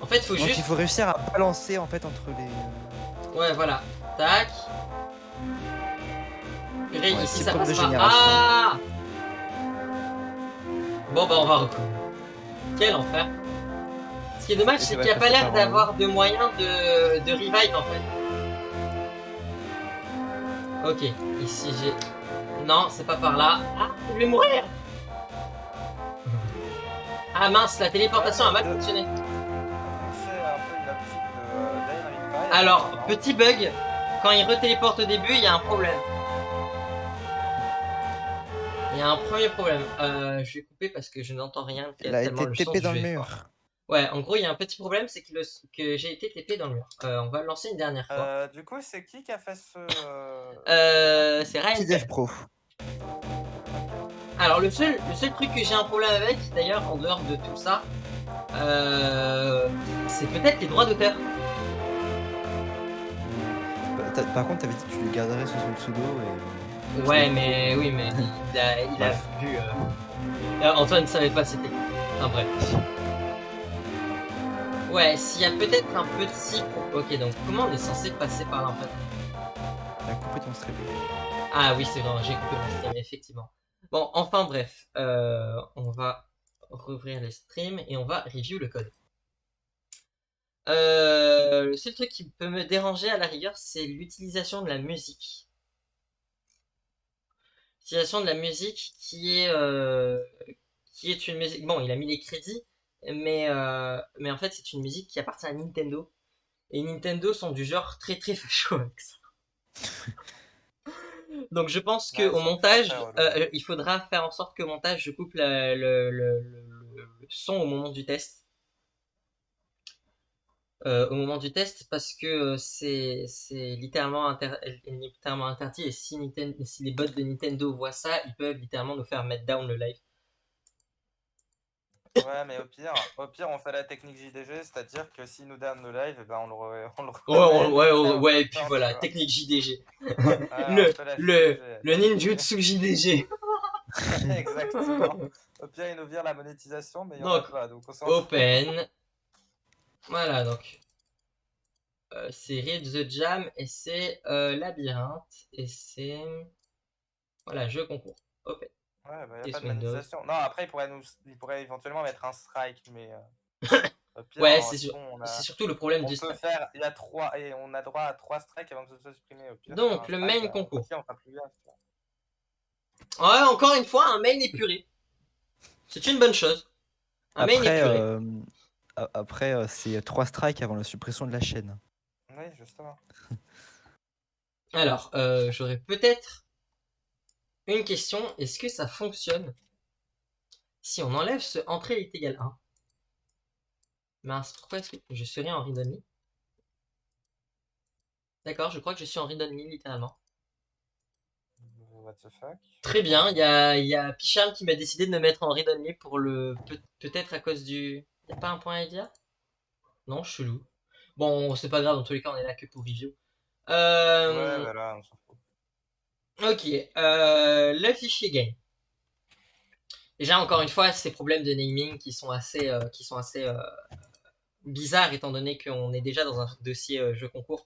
En fait, faut Donc juste... il faut réussir à balancer en fait entre les. Ouais, voilà. Tac. Purée, Ouais, ici c'est ça comme de passe pas. génération. Ah. Bon bah on va recommencer. Quel enfer. Ce qui est dommage, Ça c'est va qu'il n'y a pas passer l'air par d'avoir de moyen de revive en fait. Ok, ici j'ai... Non, c'est pas par là. Ah, je vais mourir. Ah mince, la téléportation a mal fonctionné. C'est un peu une optique de Dire Revive. Alors, petit bug, quand il retéléporte au début, il y a un problème. Il y a un premier problème. Je vais couper parce que je n'entends rien. Il a Tellement été le son TP du dans jeu le est fort. mur. Ouais, en gros, il y a un petit problème, c'est que j'ai été TP dans le mur. On va le lancer une dernière fois. Du coup, c'est qui a fait ce. C'est Ryan. Petit Dev Pro. Alors, le seul truc que j'ai un problème avec, d'ailleurs, en dehors de tout ça, c'est peut-être les droits d'auteur. Par contre, t'avais dit que tu le garderais sous son pseudo et. Ouais, mais oui, mais il a vu. Antoine ne savait pas c'était. Enfin bref. Ouais, s'il y a peut-être un petit. Ok, donc comment on est censé passer par là en fait? T'as coupé ton stream. Ah oui, c'est vrai, j'ai coupé mon stream, effectivement. Bon, enfin bref, on va rouvrir les streams et on va review le code. Le seul truc qui peut me déranger à la rigueur, c'est l'utilisation de la musique. L'utilisation de la musique qui est une musique. Bon, il a mis les crédits, mais en fait, c'est une musique qui appartient à Nintendo. Et Nintendo sont du genre très très facho avec ça. Donc je pense que au montage, il faudra faire en sorte qu'au montage, je coupe le son au moment du test. Au moment du test, parce que c'est littéralement, littéralement interdit. Et si les bots de Nintendo voient ça, ils peuvent littéralement nous faire mettre down le live. Ouais, mais au pire, on fait la technique JDG, c'est-à-dire que s'il nous donne le live, ben on le Ouais, et puis voilà, technique JDG. Ouais, le ninjutsu JDG. Exactement. Au pire, il nous vire la monétisation, mais il n'y en a Donc, pas, donc on s'en Open. Voilà, donc. C'est Read the Jam et c'est Labyrinthe. Et c'est. Voilà, jeu concours. Open. Ouais, bah, y a Et pas de Windows. monétisation. Non, après, il pourrait éventuellement mettre un strike, mais. Au pire, Ouais, en- c'est sinon, on a- surtout le problème on du peut strike. faire. Il y a 3. Et on a droit à 3 strikes avant que ce soit supprimé. Au pire, Donc, faire un le strike, main concours. au pire, on fera plus gaffe, tu vois. Ouais, encore une fois, un main épuré. C'est une bonne chose. Un main Après, épuré. c'est 3 strikes avant la suppression de la chaîne. Oui, justement. Alors, j'aurais peut-être une question. Est-ce que ça fonctionne si on enlève ce entrée est égal 1? Mince, pourquoi est-ce que je serais en read only? D'accord, je crois que je suis en read only littéralement. What the fuck? Très bien, il y a Picham qui m'a décidé de me mettre en read only pour peut-être à cause du... Y'a pas un point à dire? Non, chelou. Bon, c'est pas grave, dans tous les cas, on est là que pour review. Ouais, voilà, on s'en fout. Ok, le fichier game. Déjà, encore une fois, ces problèmes de naming qui sont assez bizarres étant donné qu'on est déjà dans un dossier jeu concours.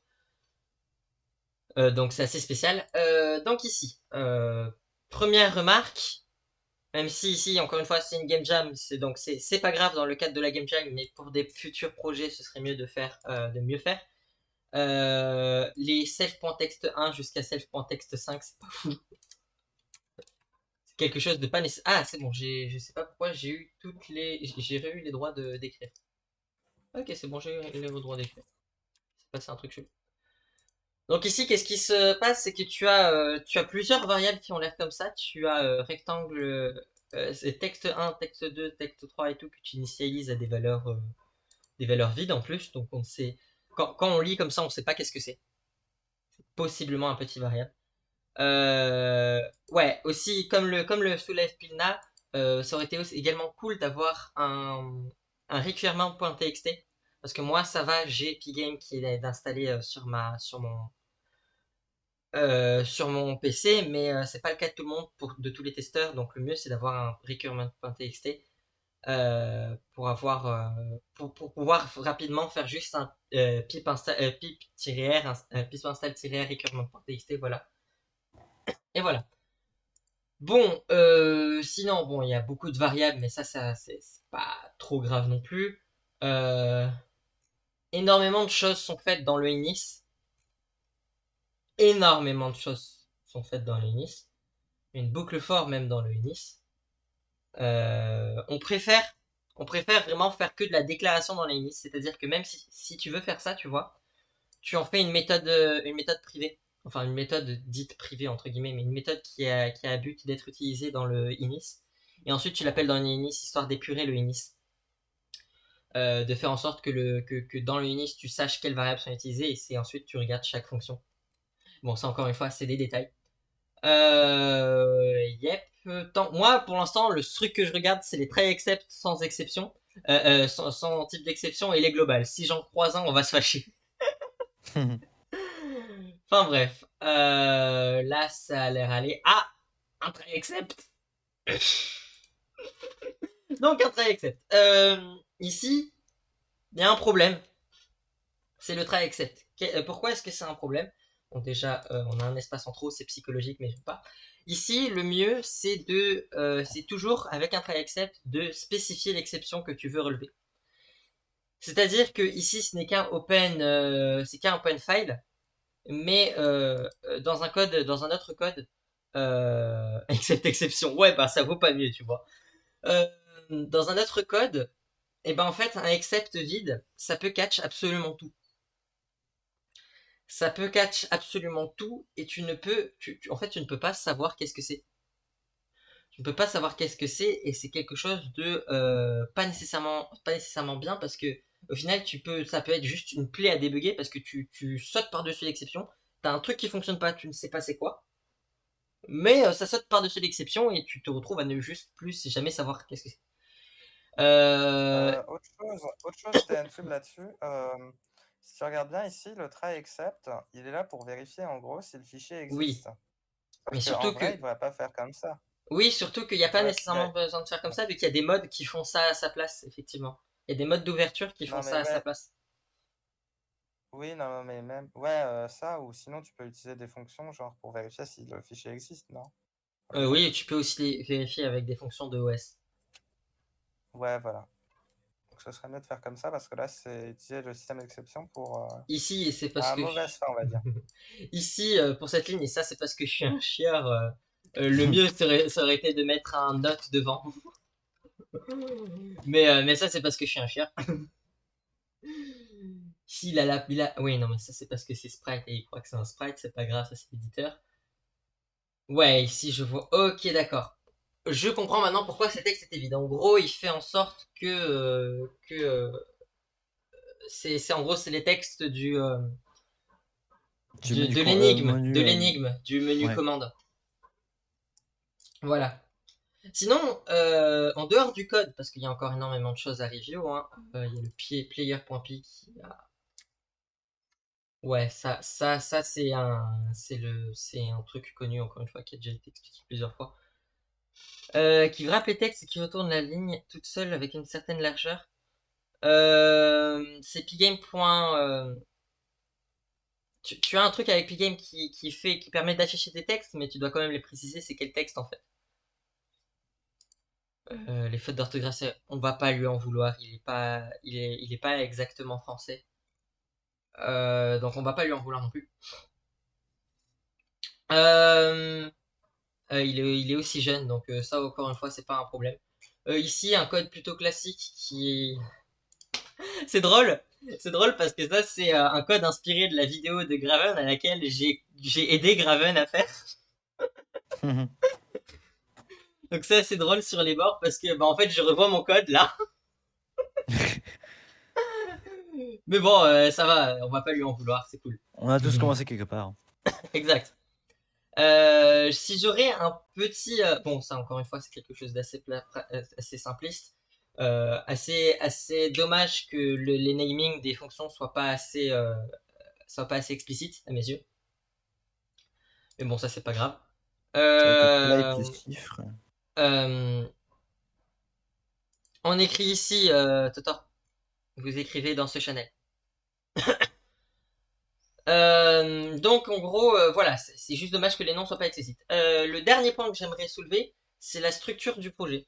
Donc c'est assez spécial. Donc ici, première remarque, Même si ici, encore une fois, c'est une game jam, c'est pas grave dans le cadre de la game jam, mais pour des futurs projets, ce serait mieux de mieux faire. Les self.text 1 jusqu'à self.text 5, c'est pas fou. C'est quelque chose de pas nécessaire. Ah, c'est bon, je sais pas pourquoi j'ai eu j'ai eu les droits d'écrire. Ok, c'est bon, j'ai eu les droits d'écrire. C'est passé un truc chelou. Donc ici, qu'est-ce qui se passe, c'est que tu as plusieurs variables qui ont l'air comme ça. Tu as rectangle, c'est texte 1, texte 2, texte 3 et tout que tu initialises à des valeurs vides en plus. Donc on sait, quand on lit comme ça, on sait pas qu'est-ce que c'est. C'est possiblement un petit variable. Ouais, aussi comme le soulève Pilna, ça aurait été également cool d'avoir un requirement.txt parce que moi ça va, j'ai Pygame qui est installé sur mon PC, mais c'est pas le cas de tout le monde, de tous les testeurs. Donc le mieux c'est d'avoir un requirement.txt pour pouvoir rapidement faire juste un pip-r, pip install-r requirement.txt, voilà. Et voilà. Bon, sinon, bon, il y a beaucoup de variables, mais ça c'est pas trop grave non plus. Euh, Énormément de choses sont faites dans le Inis. Énormément de choses sont faites dans le Inis. Une boucle for même dans le Inis. On préfère vraiment faire que de la déclaration dans les Inis. C'est-à-dire que même si tu veux faire ça, tu vois, tu en fais une méthode privée. Enfin, une méthode dite privée, entre guillemets, mais une méthode qui a but d'être utilisée dans le Inis. Et ensuite, tu l'appelles dans le Inis, histoire d'épurer le Inis. De faire en sorte que dans le Inis, tu saches quelles variables sont utilisées, et c'est ensuite, tu regardes chaque fonction. Bon, ça, encore une fois, c'est des détails. Yep. Moi, pour l'instant, le truc que je regarde, c'est les try except sans exception. Sans type d'exception et les globales. Si j'en croise un, on va se fâcher. Enfin bref, là ça a l'air aller. Ah, un try except. Donc un try except. Ici, il y a un problème. C'est le try except. Pourquoi est-ce que c'est un problème? Bon déjà, on a un espace en trop, c'est psychologique, mais je veux pas. Ici, le mieux, c'est toujours avec un try except de spécifier l'exception que tu veux relever. C'est-à-dire que ici, ce n'est c'est qu'un open file. Mais dans un autre code, avec cette exception, ouais, bah ça vaut pas mieux, tu vois. Euh, Dans un autre code, et ben en fait, un except vide, ça peut catch absolument tout. Ça peut catch absolument tout, et en fait, tu ne peux pas savoir qu'est-ce que c'est. Tu ne peux pas savoir qu'est-ce que c'est, et c'est quelque chose de pas nécessairement bien, parce que au final, ça peut être juste une plaie à débugger, parce que tu sautes par-dessus l'exception. T'as un truc qui fonctionne pas, tu ne sais pas c'est quoi. Mais ça saute par-dessus l'exception et tu te retrouves à ne juste plus si jamais savoir qu'est-ce que c'est. Euh, Autre chose, TNFib là-dessus. Si tu regardes bien ici, le try except, il est là pour vérifier en gros si le fichier oui, existe. mais Parce qu'en vrai, il ne devrait pas faire comme ça. oui, surtout qu'il n'y a Il pas devrait- nécessairement besoin de faire comme ça, vu qu'il y a des modes qui font ça à sa place, effectivement. Il y a des modes d'ouverture qui font Non, mais ça à sa ouais, place. oui, non, mais même. Ouais, ça, ou sinon tu peux utiliser des fonctions genre pour vérifier si le fichier existe, non? Reset. Oui, tu peux aussi les vérifier avec des fonctions de OS. Ouais, voilà. Donc ce serait mieux de faire comme ça parce que là, c'est utiliser le système d'exception pour Ici, et c'est parce à que mauvaise fin, on va dire. ici, pour cette ligne, et ça c'est parce que je suis un chieur, le mieux ça aurait été de mettre un note devant. Mais ça c'est parce que je suis un chieur. Si, oui, non, mais ça c'est parce que c'est Sprite et il croit que c'est un Sprite, c'est pas grave, ça c'est l'éditeur. Ouais, ici je vois. Ok, d'accord. Je comprends maintenant pourquoi ces textes étaient vides. En gros, il fait en sorte c'est en gros c'est les textes Du menu, de menu l'énigme du menu ouais. commande. Voilà. Sinon, en dehors du code, parce qu'il y a encore énormément de choses à review, hein, il y a le player.py qui a. Ouais, ça c'est un truc connu encore une fois qui a déjà été expliqué plusieurs fois. Qui wrap les textes et qui retourne la ligne toute seule avec une certaine largeur. C'est Pygame. Tu as un truc avec Pygame qui permet d'afficher tes textes, mais tu dois quand même les préciser. C'est quel texte en fait? Les fautes d'orthographe, on va pas lui en vouloir. Il est pas exactement français. Donc on va pas lui en vouloir non plus. Euh, il est aussi jeune, donc ça encore une fois c'est pas un problème. Ici un code plutôt classique qui est... C'est drôle parce que ça c'est un code inspiré de la vidéo de Graven à laquelle j'ai aidé Graven à faire. Donc ça c'est drôle sur les bords parce que bah en fait je revois mon code là. Mais bon ça va, on va pas lui en vouloir, c'est cool. On a tous commencé quelque part. Exact. Si j'aurais un petit... bon, ça encore une fois, c'est quelque chose d'assez assez simpliste. Assez dommage que les namings des fonctions soient pas assez explicites à mes yeux. Mais bon, ça c'est pas grave. C'est vrai que plat et Euh, plus chiffres. euh, on écrit ici, Totor, vous écrivez dans ce channel. Donc en gros, voilà, c'est juste dommage que les noms soient pas explicites. Le dernier point que j'aimerais soulever, c'est la structure du projet.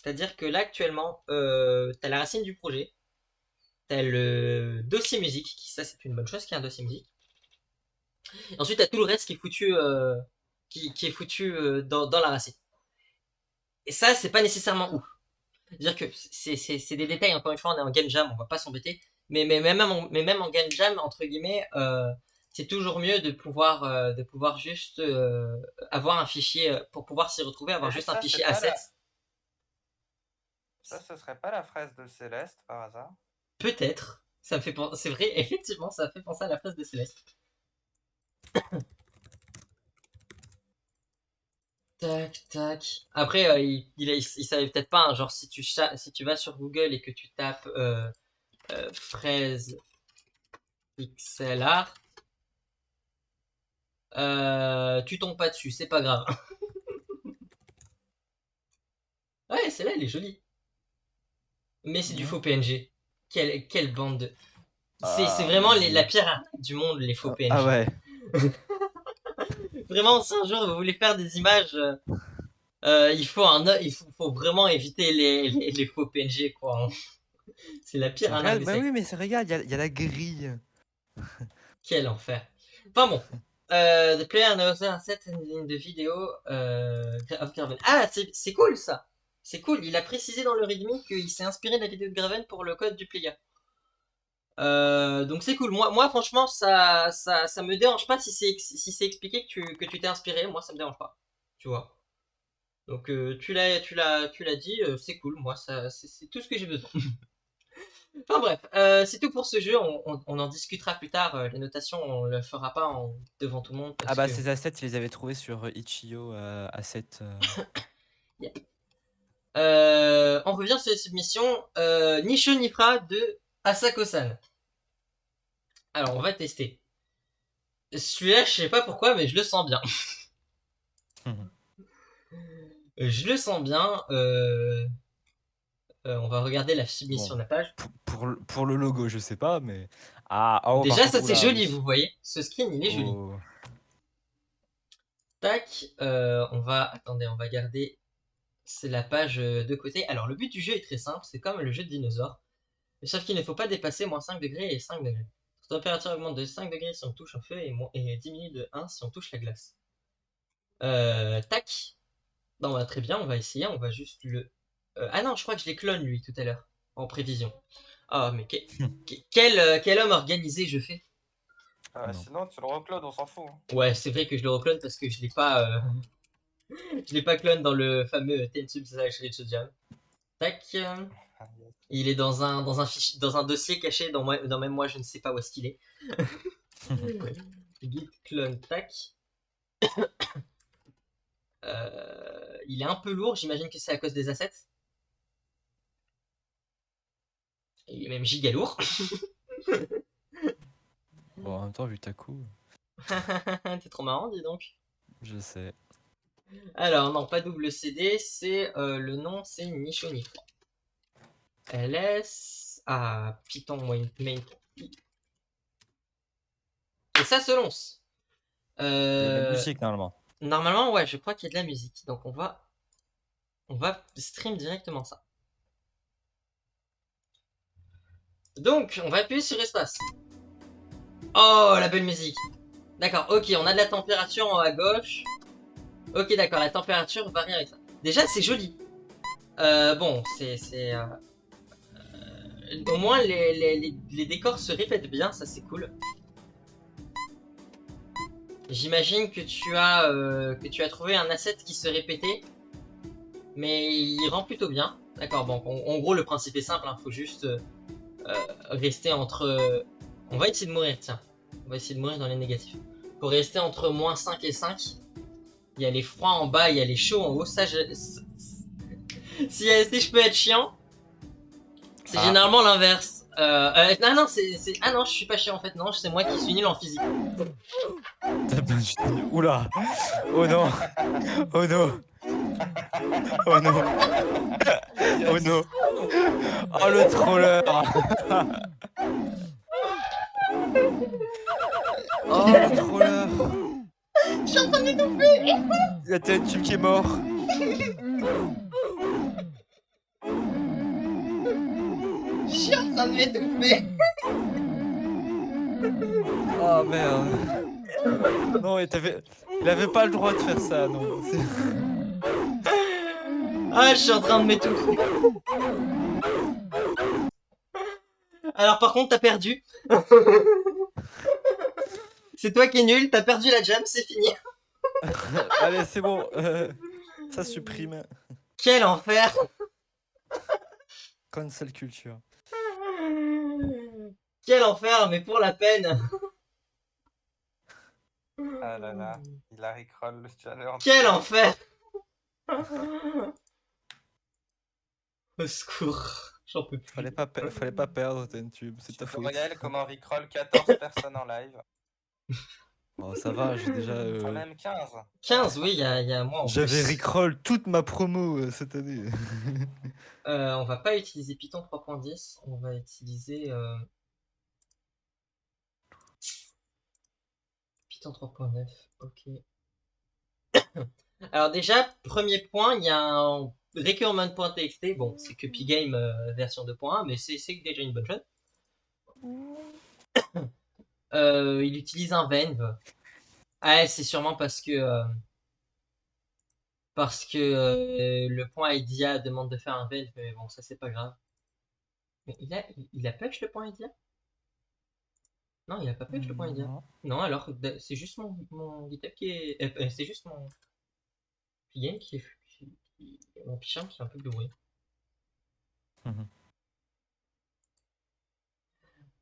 C'est-à-dire que là actuellement, t'as la racine du projet, t'as le dossier musique, ça c'est une bonne chose qu'il y ait un dossier musique. Et ensuite t'as tout le reste qui est foutu, qui est foutu dans la racine. Et ça c'est pas nécessairement ouf. C'est-à-dire que c'est des détails, encore une fois on est en game jam, on va pas s'embêter. Mais même en game jam, entre guillemets, c'est toujours mieux de pouvoir juste avoir un fichier, pour pouvoir s'y retrouver, avoir Et juste un ça, fichier c'est pas assets. la... Ça, ce serait pas la fraise de Céleste, par hasard? Peut-être. Ça me fait penser, c'est vrai, effectivement, ça fait penser à la phrase de Céleste. Tac, tac. Après, il savait peut-être pas, hein, genre si tu vas sur Google et que tu tapes fraise pixel art, tu tombes pas dessus, c'est pas grave. Ouais, celle-là, elle est jolie. Mais c'est du faux PNG. Quelle bande de... C'est vraiment la pire arnaque du monde, les faux PNG. Ah ouais. Vraiment, si un jour vous voulez faire des images, faut vraiment éviter les faux PNG, quoi. C'est la pire arnaque Regarde, de bah siècle. oui, mais regarde, il y a la grille. Quel enfer. Enfin bon. The player knows a set in the video of Graven. Ah, c'est cool ça. C'est cool. Il a précisé dans le readme qu'il s'est inspiré de la vidéo de Graven pour le code du player. Donc c'est cool. Moi franchement, ça me dérange pas si c'est expliqué que tu t'es inspiré. Moi, ça me dérange pas. Tu vois. Donc tu l'as dit. C'est cool. Moi, c'est tout ce que j'ai besoin. Enfin bref, c'est tout pour ce jeu. On en discutera plus tard. Les notations, on le fera pas devant tout le monde Ah parce bah que. ces assets, il les avait trouvés sur Itch.io Asset. Yeah. On revient sur les submissions. Ni chaud ni froid de Asako-san. Alors on va tester. Celui-là, je sais pas pourquoi, mais je le sens bien. Je le sens bien. On va regarder la submission Bon. de la page. Pour le logo, je sais pas, mais. Ah, oh, par Déjà, contre, ça c'est oula, joli, oui. vous voyez. Ce screen, il est joli. Oh. Tac. Attendez, on va garder. C'est la page de côté. Alors, le but du jeu est très simple. C'est comme le jeu de dinosaures. Sauf qu'il ne faut pas dépasser moins 5 degrés et 5 degrés. La température augmente de 5 degrés si on touche un feu et diminue de 1 si on touche la glace. Tac. Non, bah, très bien, on va essayer. On va juste le. Ah non, je crois que je l'ai clone lui tout à l'heure. En prévision. Ah, mais quel homme organisé je fais. Non. Sinon, tu le reclodes, on s'en fout. Ouais, c'est vrai que je le reclone parce que je l'ai pas. Je l'ai pas clone dans le fameux Tensub Rich Jam. Tac. Il est dans un dossier caché dans même moi je ne sais pas où est-ce qu'il est. Git clone tac. Il est un peu lourd, j'imagine que c'est à cause des assets. Il est même giga lourd. Bon, en même temps, vu ta coup, T'es trop marrant, dis donc. je sais. Alors, non, pas double CD, c'est le nom, c'est Nicho Nicho. ls. Ah, Python main. Et ça se lance. Il y a de la musique normalement. Normalement, ouais, je crois qu'il y a de la musique. Donc, on va on va stream directement ça. Donc, on va appuyer sur espace. Oh, la belle musique. D'accord, ok, on a de la température en haut à gauche. Ok, d'accord, la température varie avec ça. Déjà, c'est joli. Bon, au moins, les décors se répètent bien, ça c'est cool. J'imagine que tu as trouvé un asset qui se répétait, mais il rend plutôt bien. D'accord, bon, en gros, le principe est simple, hein, faut juste rester entre... On va essayer de mourir, tiens. On va essayer de mourir dans les négatifs. Faut rester entre moins 5 et 5. Il y a les froids en bas, il y a les chauds en haut. Ça, si je peux être chiant, c'est généralement l'inverse. Non, non, ah non, je suis pas chiant en fait. Non, c'est moi qui suis nul en physique. Oula. Oh non. Oh non. Oh non. Oh non. Oh le troller. Oh le troller. Je suis en train de m'étouffer. Il y a peut-être tube qui est mort. Je suis en train de m'étouffer. Oh merde. Non, il avait pas le droit de faire ça, non. Ah, je suis en train de m'étouffer. Alors par contre, t'as perdu. C'est toi qui es nul, t'as perdu la jam, c'est fini. Allez, c'est bon. Ça supprime. Quel enfer. Cancel culture. Quel enfer, mais pour la peine. Ah là là, il a rickroll le channel. Quel enfer. Au secours. J'en peux plus. Fallait pas perdre Tube, c'est ta faute. Tutoriel comment rickroll 14 personnes en live. Oh, ça va, j'ai déjà. Enfin, même 15. 15, oui, il y a moi en J'avais plus. rickroll toute ma promo cette année. On va pas utiliser Python 3.10, on va utiliser Python 3.9, ok. Alors déjà, premier point, il y a un requirement.txt, bon, c'est que Pygame version 2.1, mais c'est déjà une bonne chose. Il utilise un venv. Ah, c'est sûrement parce que le point IDEA demande de faire un venv, mais bon, ça c'est pas grave. Mais il a patch le point IDEA? Non, il a pas patch le point IDEA. Non, alors c'est juste mon GitHub qui est, c'est juste mon Pygame mon Pycharm qui est un peu de bruit.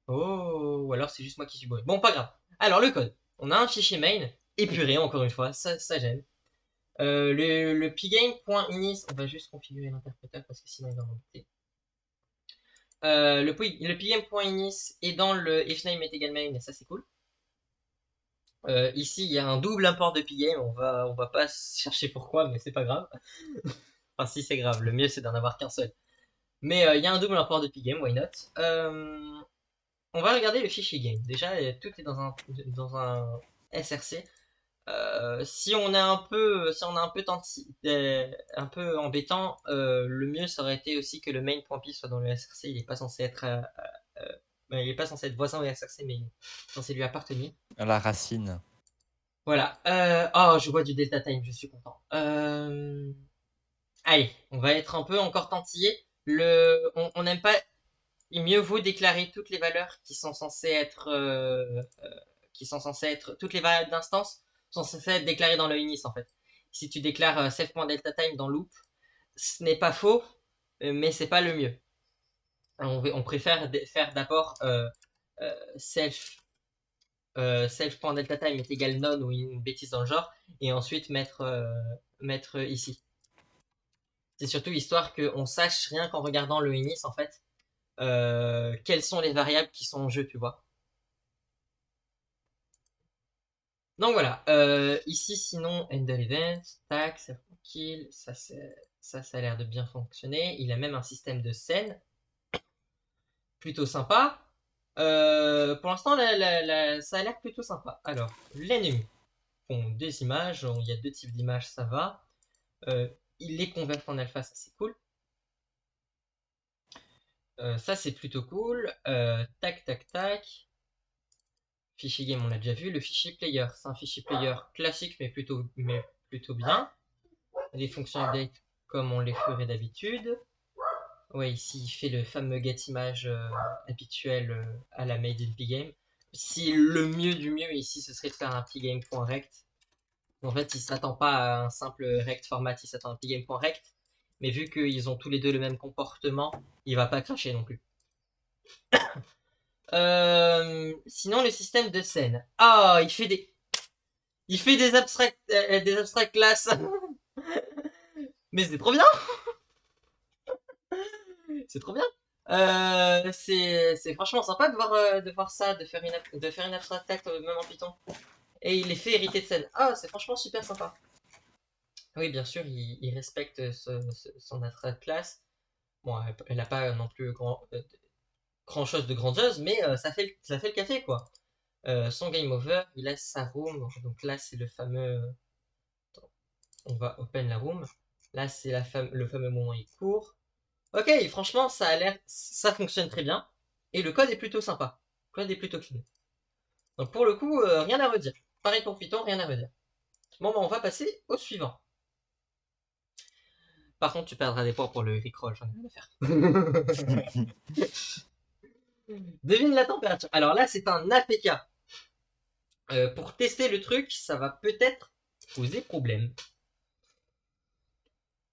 Oh, ou alors c'est juste moi qui suis bourré. Bon, pas grave. Alors, le code. On a un fichier main, épuré, encore une fois, ça j'aime. Le pygame.init, on va juste configurer l'interpréteur parce que sinon il va m'embêter. Le pygame.init est dans le ifname est égal main, et ça c'est cool. Ici, il y a un double import de pygame, on va pas chercher pourquoi, mais c'est pas grave. Enfin, si c'est grave, le mieux c'est d'en avoir qu'un seul. Mais il y a un double import de pygame, why not? On va regarder le fichier game. Déjà, tout est dans un SRC. Si on est un peu embêtant, le mieux ça aurait été aussi que le main.py soit dans le SRC. Il est pas censé être voisin au SRC, mais il est censé lui appartenir. À la racine. Voilà. Oh, je vois du delta time, je suis content. Allez, on va être un peu encore tantillé. On n'aime pas. Il mieux vaut déclarer toutes les valeurs qui sont censées être toutes les variables d'instance sont censées être déclarées dans le init en fait. Si tu déclares self.deltaTime dans loop, ce n'est pas faux, mais c'est pas le mieux. On préfère faire d'abord self.deltaTime est égal none ou une bêtise dans le genre, et ensuite mettre ici. C'est surtout histoire qu'on sache rien qu'en regardant le init en fait. Quelles sont les variables qui sont en jeu, tu vois. Donc voilà, ici sinon, Ender Event, tac, kill, ça a l'air de bien fonctionner. Il a même un système de scène, plutôt sympa. Pour l'instant, ça a l'air plutôt sympa. Alors, l'ennemi. Bon, des images, il y a deux types d'images, ça va. il les convertit en alpha, ça c'est cool. Ça c'est plutôt cool. Tac, tac, tac. Fichier game, on l'a déjà vu. Le fichier player, c'est un fichier player classique, mais plutôt bien. Les fonctions update, comme on les ferait d'habitude. Ouais, ici, il fait le fameux getImage habituel à la made in pgame. Si le mieux du mieux ici, ce serait de faire un pgame.rect. En fait, il s'attend pas à un simple rect format, il s'attend à un pgame.rect. Mais vu qu'ils ont tous les deux le même comportement, il va pas cracher non plus. Sinon, le système de scène. Ah, il fait des abstract classes. Mais c'est trop bien. C'est trop bien. C'est franchement sympa de voir ça, de faire une abstract class même en Python. Et il les fait hériter de scène. Ah, c'est franchement super sympa. Oui, bien sûr, il respecte son abstract class. Bon, elle a pas non plus grand chose de grandiose, mais ça fait le café, quoi. Son game over, il a sa room. Donc là, c'est le fameux. Attends, on va open la room. Là, c'est le fameux moment où il court. Ok, franchement, ça fonctionne très bien. Et le code est plutôt sympa. Le code est plutôt clean. Donc pour le coup, rien à redire. Pareil pour Python, rien à redire. Bon, bah, on va passer au suivant. Par contre, tu perdras des points pour le rickroll, j'en ai rien à faire. Devine la température. Alors là, c'est un APK. Pour tester le truc, ça va peut-être poser problème.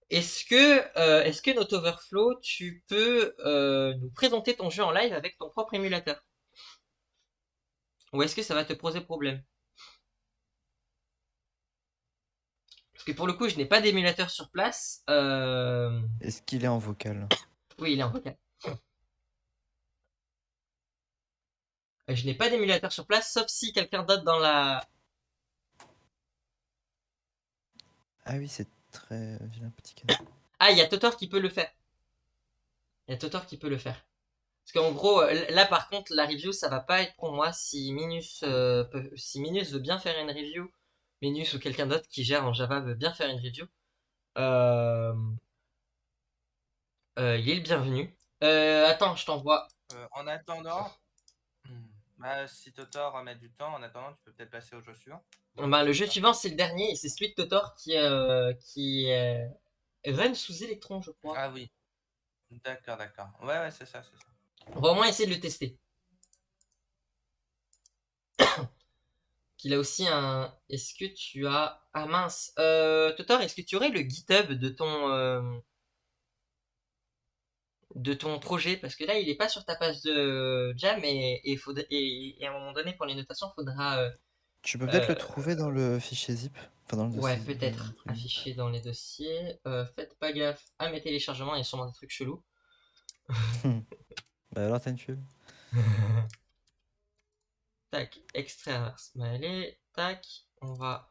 Est-ce que notre Overflow, tu peux nous présenter ton jeu en live avec ton propre émulateur? Ou est-ce que ça va te poser problème? Parce que pour le coup, je n'ai pas d'émulateur sur place. Est-ce qu'il est en vocal? Oui, il est en vocal. Je n'ai pas d'émulateur sur place, sauf si quelqu'un d'autre dans la... Ah oui, c'est très vilain petit cas. Ah, il y a Totor qui peut le faire. Il y a Totor qui peut le faire. Parce qu'en gros, là par contre, la review, ça va pas être pour moi. Si Minus veut bien faire une review, Minus ou quelqu'un d'autre qui gère en Java veut bien faire une review, euh, il est le bienvenu. Attends, je t'envoie. En attendant, bah, si Totor met du temps, en attendant, tu peux peut-être passer au jeu suivant. Ben, le jeu suivant, c'est le dernier, et c'est celui de Totor qui run sous Electron, je crois. Ah oui. D'accord, d'accord. Ouais, c'est ça, c'est ça. On va au moins essayer de le tester. Qu'il a aussi un... Est-ce que tu as... Ah mince. Totor, est-ce que tu aurais le GitHub de ton projet? Parce que là, il est pas sur ta page de Jam et à un moment donné, pour les notations, faudra... Tu peux peut-être le trouver dans le fichier zip. Enfin, dans le dossier Ouais, zip, peut-être dans le truc zip. affiché dans les dossiers. Faites pas gaffe à mes téléchargements, il y a sûrement des trucs chelous. Bah alors t'as une tuile. Tac, extrait inverse. Mais allez, tac, on va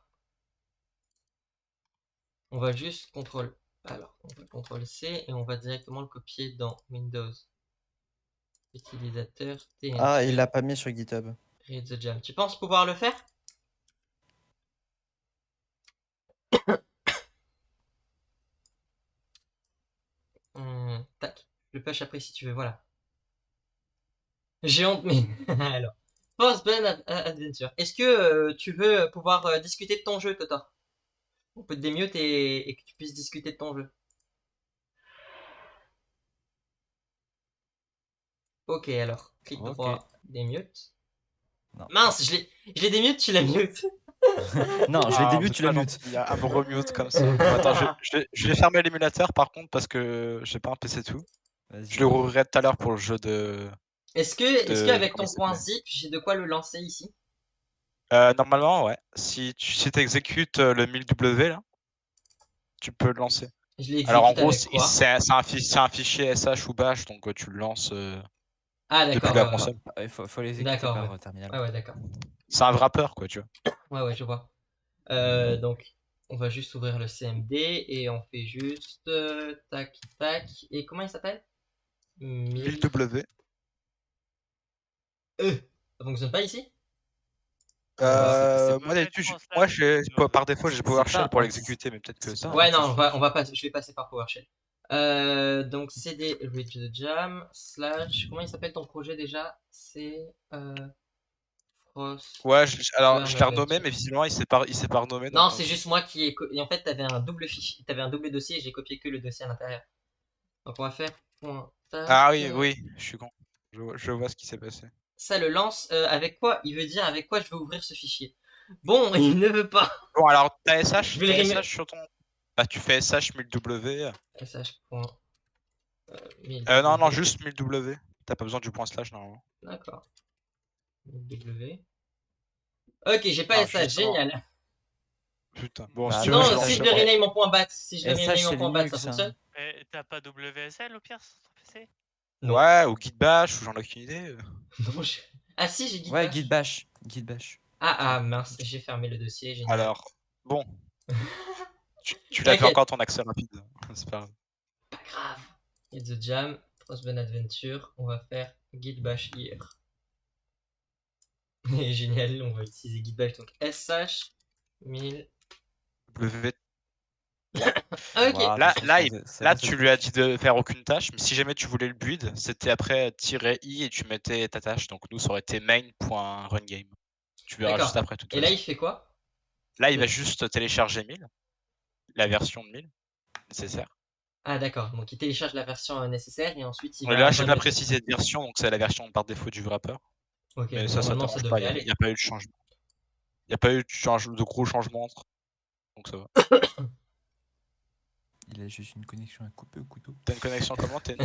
juste contrôle. Alors, on va CTRL C et on va directement le copier dans Windows. Utilisateur, Ah, il TNC, l'a pas mis sur GitHub. Read the Jam. Tu penses pouvoir le faire? Tac, je le push après si tu veux, voilà. J'ai honte, mais... Alors, Post-Ban Adventure. Est-ce que tu veux pouvoir discuter de ton jeu, Totor? On peut te démute et que tu puisses discuter de ton jeu. Ok, alors, clic Ok. droit, démute. Non. Mince, je l'ai démute, tu l'as mute. Non, je l'ai début, tu l'as mute. Il y a un remute comme ça. Bon, attends, je vais fermer l'émulateur par contre parce que j'ai pas un PC tout. Vas-y. Je le rouvrirai tout à l'heure pour le jeu de. Est-ce qu'avec Comment ton il point s'appelait zip, j'ai de quoi le lancer ici? Normalement, ouais. Si tu exécutes le 1000W là, tu peux le lancer. Je l'ai Alors en exécuté gros, avec quoi? c'est un fichier SH ou bash, donc tu le lances Ah depuis d'accord, la ouais, ouais. console. Il faut les exécuter D'accord, par ouais. terminal. Ouais, d'accord. C'est un wrapper quoi, tu vois. Ouais, je vois. Donc, on va juste ouvrir le CMD et on fait juste tac, tac. Et comment il s'appelle? 1000. 1000W. Ça fonctionne pas ici? c'est Moi d'habitude, par défaut, j'ai C'est PowerShell pas pour anti- l'exécuter, mais peut-être que c'est ça. pas Ouais, non, anti-slash. on va pas, je vais passer par PowerShell. Donc cd read the jam slash, comment il s'appelle ton projet déjà? C'est Frost Ouais, alors Burn je l'ai renommé, Adventure. mais visiblement il s'est pas renommé. Non, Donc, c'est juste moi qui ai et en fait t'avais un double fichier, t'avais un double dossier et j'ai copié que le dossier à l'intérieur. Donc on va faire point tac, Ah oui, oui, je suis con. Je vois ce qui s'est passé. ça le lance avec quoi? Il veut dire avec quoi je veux ouvrir ce fichier. Bon, il ne veut pas. Bon, alors Je vais le t'as remettre. SH sur ton. Bah, tu fais SH 1000W. Non, non, sh.1000w. juste 1000W. T'as pas besoin du point slash normalement. D'accord. 1000w. Ok, j'ai pas Non, ça, justement. génial. Putain. Bon, Bah, si tu Sinon, veux, je non, si je lance le moi. rename en point bat, si je le SH, rename en c'est point bat, ça Linux, hein. fonctionne? Et t'as pas WSL au pire sur ton PC? Non. Ouais, ou Git Bash, ou j'en ai aucune idée. Non, Ah si, j'ai Git Ouais, bash. Git bash. Git bash. Ah mince, j'ai fermé le dossier, génial. Alors, bon. Tu l'avais T'inquiète. encore ton accès rapide. C'est pas grave. Pas grave. It's the jam, Frost Burn Adventure, on va faire git bash here. Et génial, on va utiliser git bash, donc sh 1000. W. Ah, ok. Voilà, Là, tu lui as dit de faire aucune tâche, mais si jamais tu voulais le build, c'était après -i et tu mettais ta tâche. Donc nous, ça aurait été main.runGame. Tu verras D'accord. juste après tout. Et là, il fait quoi? Là, il va juste télécharger 1000, la version de 1000 nécessaire. Ah d'accord, donc il télécharge la version nécessaire et ensuite il Et va... là, j'ai run pas le truc. précisé de version, donc c'est la version par défaut du wrapper. Ok, Mais donc ça normalement ça t'arrange devrait pas, aller. il n'y a pas eu de changement. Il n'y a pas eu de gros changements entre. Donc ça va. Il a juste une connexion à couper au couteau. T'as une connexion comment t'es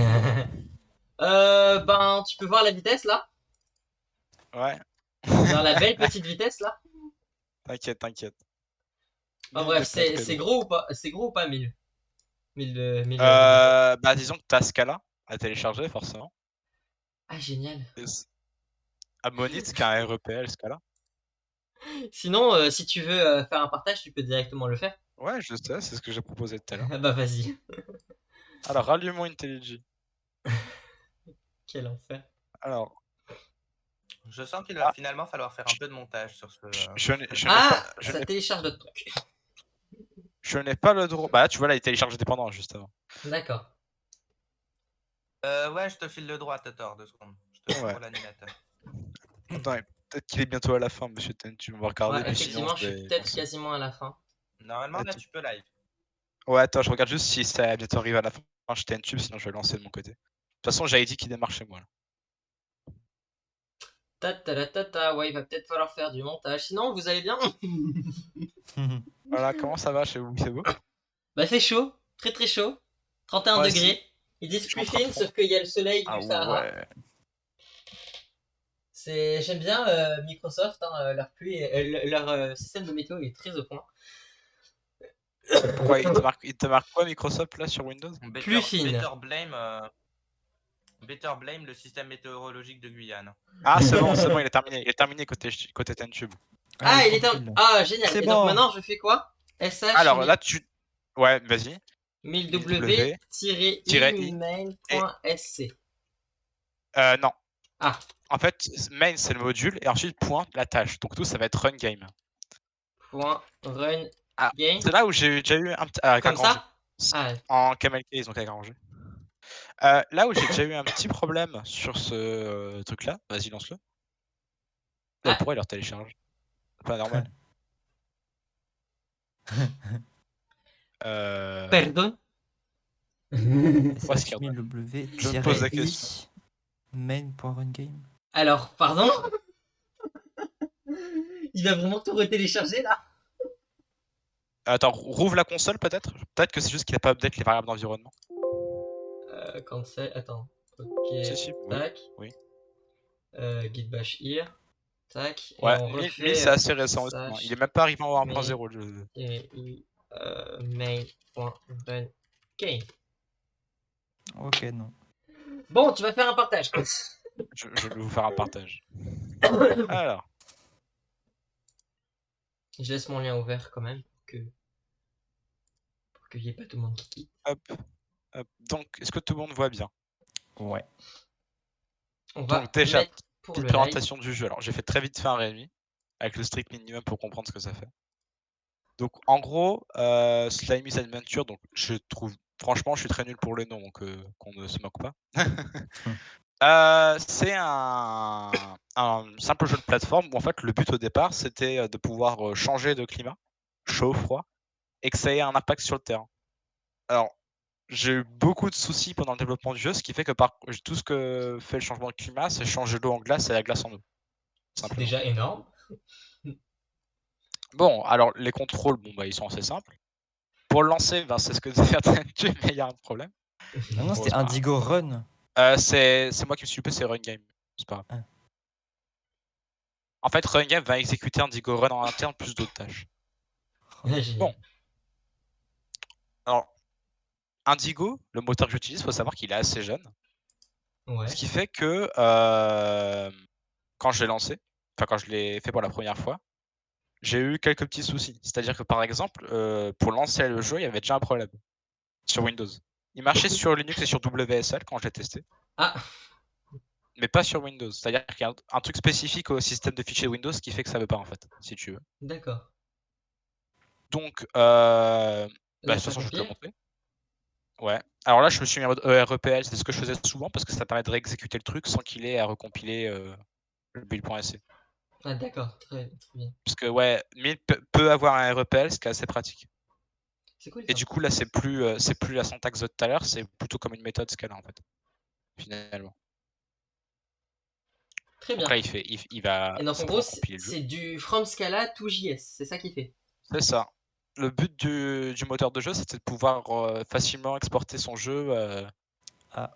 Ben, tu peux voir la vitesse là? Ouais, Genre la belle petite vitesse là? t'inquiète, t'inquiète. En 1000 bref, n'est pas très c'est lourd. gros ou pas? C'est gros ou pas 1000? 1000 Bah disons que t'as Scala à télécharger forcément. Ah génial. Ammonit qui a un REPL Scala. Sinon, si tu veux faire un partage, tu peux directement le faire. Ouais, je sais, c'est ce que j'ai proposé tout à l'heure. Bah vas-y. Alors, rallume-moi IntelliJ. Quel enfer. Alors, Je sens qu'il va finalement falloir faire un peu de montage sur ce. je n'ai Ah, pas, ça télécharge d'autres trucs. je n'ai pas le droit. Bah là, tu vois, là, il télécharge dépendant juste avant. D'accord. Ouais, je te file le droit, Tator, 2 secondes. Je te Ouais. file l'animateur. Attends, peut-être qu'il est bientôt à la fin, monsieur Ten. Tu vas regarder, Ouais, puis sinon, effectivement, je suis vais peut-être lancer. quasiment à la fin. Normalement, là, Attends. tu peux live. Ouais, attends, je regarde juste si ça bientôt arrive à la fin. Je t'ai tube, sinon je vais lancer de mon côté. De toute façon, j'avais dit qu'il démarre chez moi. Là. Ouais, il va peut-être falloir faire du montage. Sinon, vous allez bien? Voilà, comment ça va chez vous? C'est beau? Bah, c'est chaud. Très très chaud. 31 Ouais, degrés. Ils disent Je suis plus en train de fine, fondre. sauf qu'il y a le soleil Ah du Sahara. ouais. J'aime bien Microsoft, hein, leur pluie, leur système de météo est très au point. Pourquoi il te marque quoi Microsoft là sur Windows? Plus fine. Better Blame, le système météorologique de Guyane. Ah, c'est bon, il est terminé. Il est terminé côté Tentube. Ah, il est tranquille. Ah, génial. C'est Et bon. donc maintenant, je fais quoi? SH Alors là, Ouais, vas-y. 1000w-i -i. main.sc. Non. Ah. En fait, main c'est le module et ensuite point la tâche. Donc tout ça va être run game. .run Ah, game. c'est là où j'ai déjà eu un petit. Avec Comme un grand G. ça? Ah, En camel case, donc avec un grand G. Là où j'ai déjà eu un petit problème sur ce truc-là, vas-y lance-le. Pourquoi il leur télécharge? C'est pas normal. pardon? Est-ce qu'il y en a? Je me pose la question. main.runGame. Alors, pardon? Il va vraiment tout retélécharger là? Attends, rouvre la console peut-être? Peut-être que c'est juste qu'il n'a pas update les variables d'environnement. Cancel, attends. Ok, Si, tac. oui. Git bash here. Tac. Et Ouais, on lui refait. c'est assez récent. Il est même pas arrivé en 1.0. Main.run game. Ok, non. Bon, tu vas faire un partage. Je vais vous faire un partage. Alors. Je laisse mon lien ouvert quand même pour qu'il n'y ait pas tout le monde qui quitte. Hop. Donc, est-ce que tout le monde voit bien? Ouais. On va Donc déjà, mettre pour petite le live. présentation du jeu. Alors, j'ai fait très vite fait un rémi. avec le strict minimum pour comprendre ce que ça fait. Donc en gros, Slimey's Adventure, donc je trouve franchement, je suis très nul pour les noms, donc qu'on ne se moque pas. C'est un simple jeu de plateforme où en fait le but au départ c'était de pouvoir changer de climat, chaud, froid, et que ça ait un impact sur le terrain. Alors, j'ai eu beaucoup de soucis pendant le développement du jeu, ce qui fait que tout ce que fait le changement de climat, c'est changer l'eau en glace et la glace en eau. C'est Simplement. déjà énorme. Bon, alors les contrôles, bon bah ils sont assez simples. Pour le lancer, ben, c'est ce que disait tu, mais il y a un problème. Ah non, Bon, c'était c'est pas Indigo Run. c'est moi qui me suis loupé, c'est Run Game. C'est pas grave. Ah. En fait, Run Game va exécuter Indigo Run en interne plus d'autres tâches. Ah, génial. Bon. Alors, Indigo, le moteur que j'utilise, il faut savoir qu'il est assez jeune. Ouais. Ce qui fait que quand je l'ai lancé, enfin quand je l'ai fait pour la première fois, j'ai eu quelques petits soucis. C'est-à-dire que par exemple, pour lancer le jeu, il y avait déjà un problème sur Windows. Il marchait sur Linux et sur WSL quand je l'ai testé, Ah, mais pas sur Windows. C'est-à-dire qu'il y a un truc spécifique au système de fichiers Windows qui fait que ça veut pas en fait, si tu veux. d'accord. Donc, Là, de toute ça façon, je vais te le compile. montrer. Ouais. Alors là, je me suis mis en mode EREPL, c'est ce que je faisais souvent parce que ça permet de réexécuter le truc sans qu'il ait à recompiler le build.exe. Ah, d'accord. Très bien. Parce que ouais, Mint peut avoir un REPL, ce qui est assez pratique. C'est cool Et ça. du coup, là, c'est plus la syntaxe de tout à l'heure, c'est plutôt comme une méthode Scala en fait, finalement. Très Donc bien. là, il va Et donc en simplement gros, compiler le jeu. c'est du From Scala to JS. C'est ça qu'il fait. C'est ça. Le but du moteur de jeu, c'était de pouvoir facilement exporter son jeu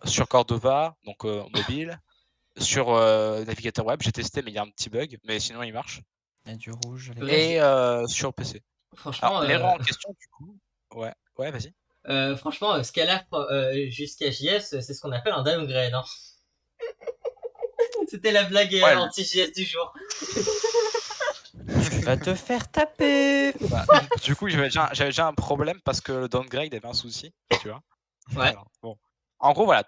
sur Cordova, donc mobile, sur navigateur web. J'ai testé, mais il y a un petit bug, mais sinon il marche. Il y a du rouge. Là, Et sur PC. franchement, Alors, l'erreur en question, du coup, ouais, vas-y. franchement, Scala jusqu'à JS, c'est ce qu'on appelle un downgrade. Hein. C'était la blague Ouais, anti-JS du jour. Tu vas te faire taper. Bah, du coup, j'avais déjà un problème parce que le downgrade avait un souci, tu vois. Ouais. Alors, bon. En gros, voilà,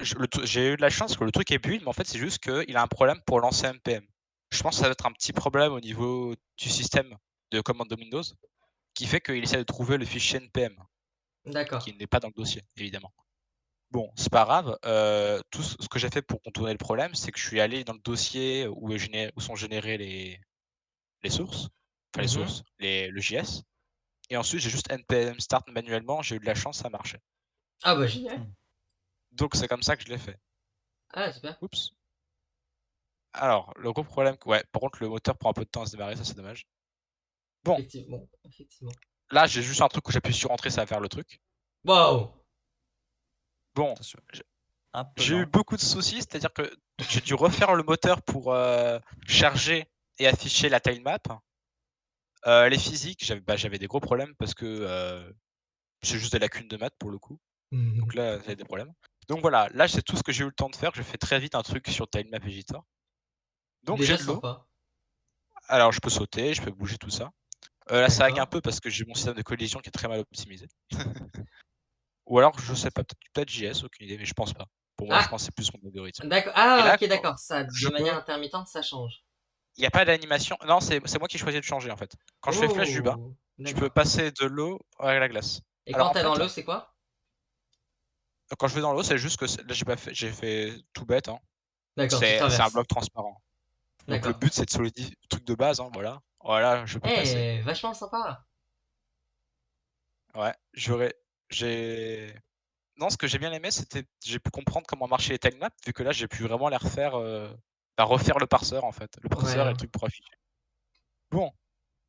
j'ai eu de la chance que le truc est build, mais en fait, c'est juste qu'il a un problème pour lancer NPM. Je pense que ça va être un petit problème au niveau du système de commande de Windows, qui fait qu'il essaie de trouver le fichier NPM, D'accord. qui n'est pas dans le dossier, évidemment. Bon, c'est pas grave. Tout ce que j'ai fait pour contourner le problème, c'est que je suis allé dans le dossier où sont générées les sources, enfin les sources, le JS. Et ensuite, j'ai juste npm start manuellement, j'ai eu de la chance, ça marchait. Ah bah génial. Donc c'est comme ça que je l'ai fait. Ah super. Oups. Alors, le gros problème, ouais, par contre, le moteur prend un peu de temps à se démarrer, ça c'est dommage. Bon. Effectivement. Là, j'ai juste un truc où j'appuie sur entrée, ça va faire le truc. Wow. Bon, Attention. Un peu j'ai eu lent. beaucoup de soucis, c'est-à-dire que j'ai dû refaire le moteur pour charger et afficher la tilemap. Les physiques, j'avais des gros problèmes parce que c'est juste des lacunes de maths pour le coup. Donc là, j'avais des problèmes. Donc voilà, là, c'est tout ce que j'ai eu le temps de faire. Je fais très vite un truc sur tilemap editor. Donc j'ai Déjà de l'eau. sympa. Alors je peux sauter, je peux bouger tout ça. Là, ça lag un D'accord. peu parce que j'ai mon système de collision qui est très mal optimisé. Ou alors, je sais pas, peut-être JS, aucune idée, mais je pense pas. Pour moi, je Ah pense que c'est plus mon algorithme. d'accord. Et Ah là, ok d'accord. Ça je de peux. manière intermittente ça change. Il n'y a pas d'animation. Non, c'est moi qui choisis de changer en fait. Quand je fais flèche du bas, Oh. je peux D'accord. passer de l'eau à la glace. Et Alors quand en t'es fait, dans l'eau c'est quoi? quand je vais dans l'eau, c'est juste que là, j'ai fait tout bête. Hein. D'accord. Tu C'est un traverses. bloc transparent. Donc le D'accord. but, c'est de solidifier le truc de base. Hein, voilà. Voilà, je peux passer. Eh vachement sympa. Ouais, Non, ce que j'ai bien aimé, c'était j'ai pu comprendre comment marchaient les timemaps, vu que là, j'ai pu vraiment les refaire, refaire le parseur en fait. Le parseur et le Ouais. truc pour afficher. Bon,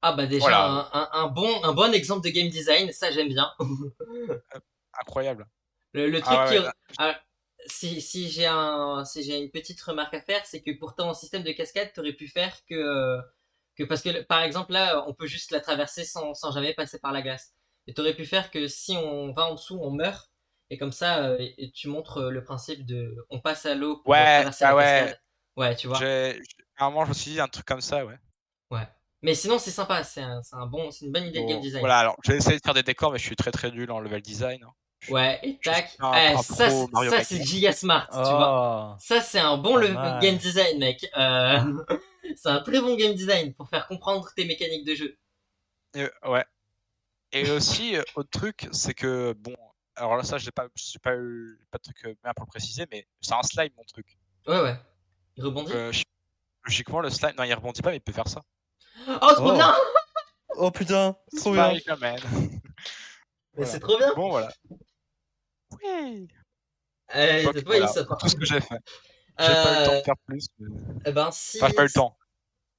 Ah bah déjà voilà, un bon exemple de game design, ça j'aime bien. incroyable. Le truc Ah qui ouais, ouais, ah, si j'ai une petite remarque à faire, c'est que pour ton système de cascade, t'aurais pu faire que parce que par exemple là, on peut juste la traverser sans jamais passer par la glace. Et t'aurais pu faire que si on va en dessous, on meurt. Et comme ça, et tu montres le principe de on passe à l'eau pour ouais, traverser la bah ouais. cascade. Ouais, tu vois. À un moment, je me suis dit un truc comme ça, ouais. Ouais. Mais sinon, c'est sympa. C'est une bonne idée de game Bon, design. voilà, alors j'ai essayé de faire des décors, mais je suis très très nul en level design. Hein. Ouais, et Je suis tac. un Ça, pro Mario ça c'est Maker. giga smart, tu vois. Oh, Ça, c'est un bon pas game mal. design, mec. C'est un très bon game design pour faire comprendre tes mécaniques de jeu. Ouais. Et aussi, autre truc, c'est que, bon, alors là, ça, j'ai pas de truc bien pour le préciser, mais c'est un slime, mon truc. Ouais, ouais. Il Donc, rebondit. logiquement, le slime, non, il rebondit pas, mais il peut faire ça. Oh, trop bien! Oh putain, trop bien. Spider-Man. Mais Voilà. c'est trop bien! Bon, voilà. Oui. Allez, Donc, cette fois, il voilà, saute. c'est tout ce que j'ai fait. J'ai pas eu le temps de faire plus. Eh ben, si. Enfin, j'ai pas eu le temps.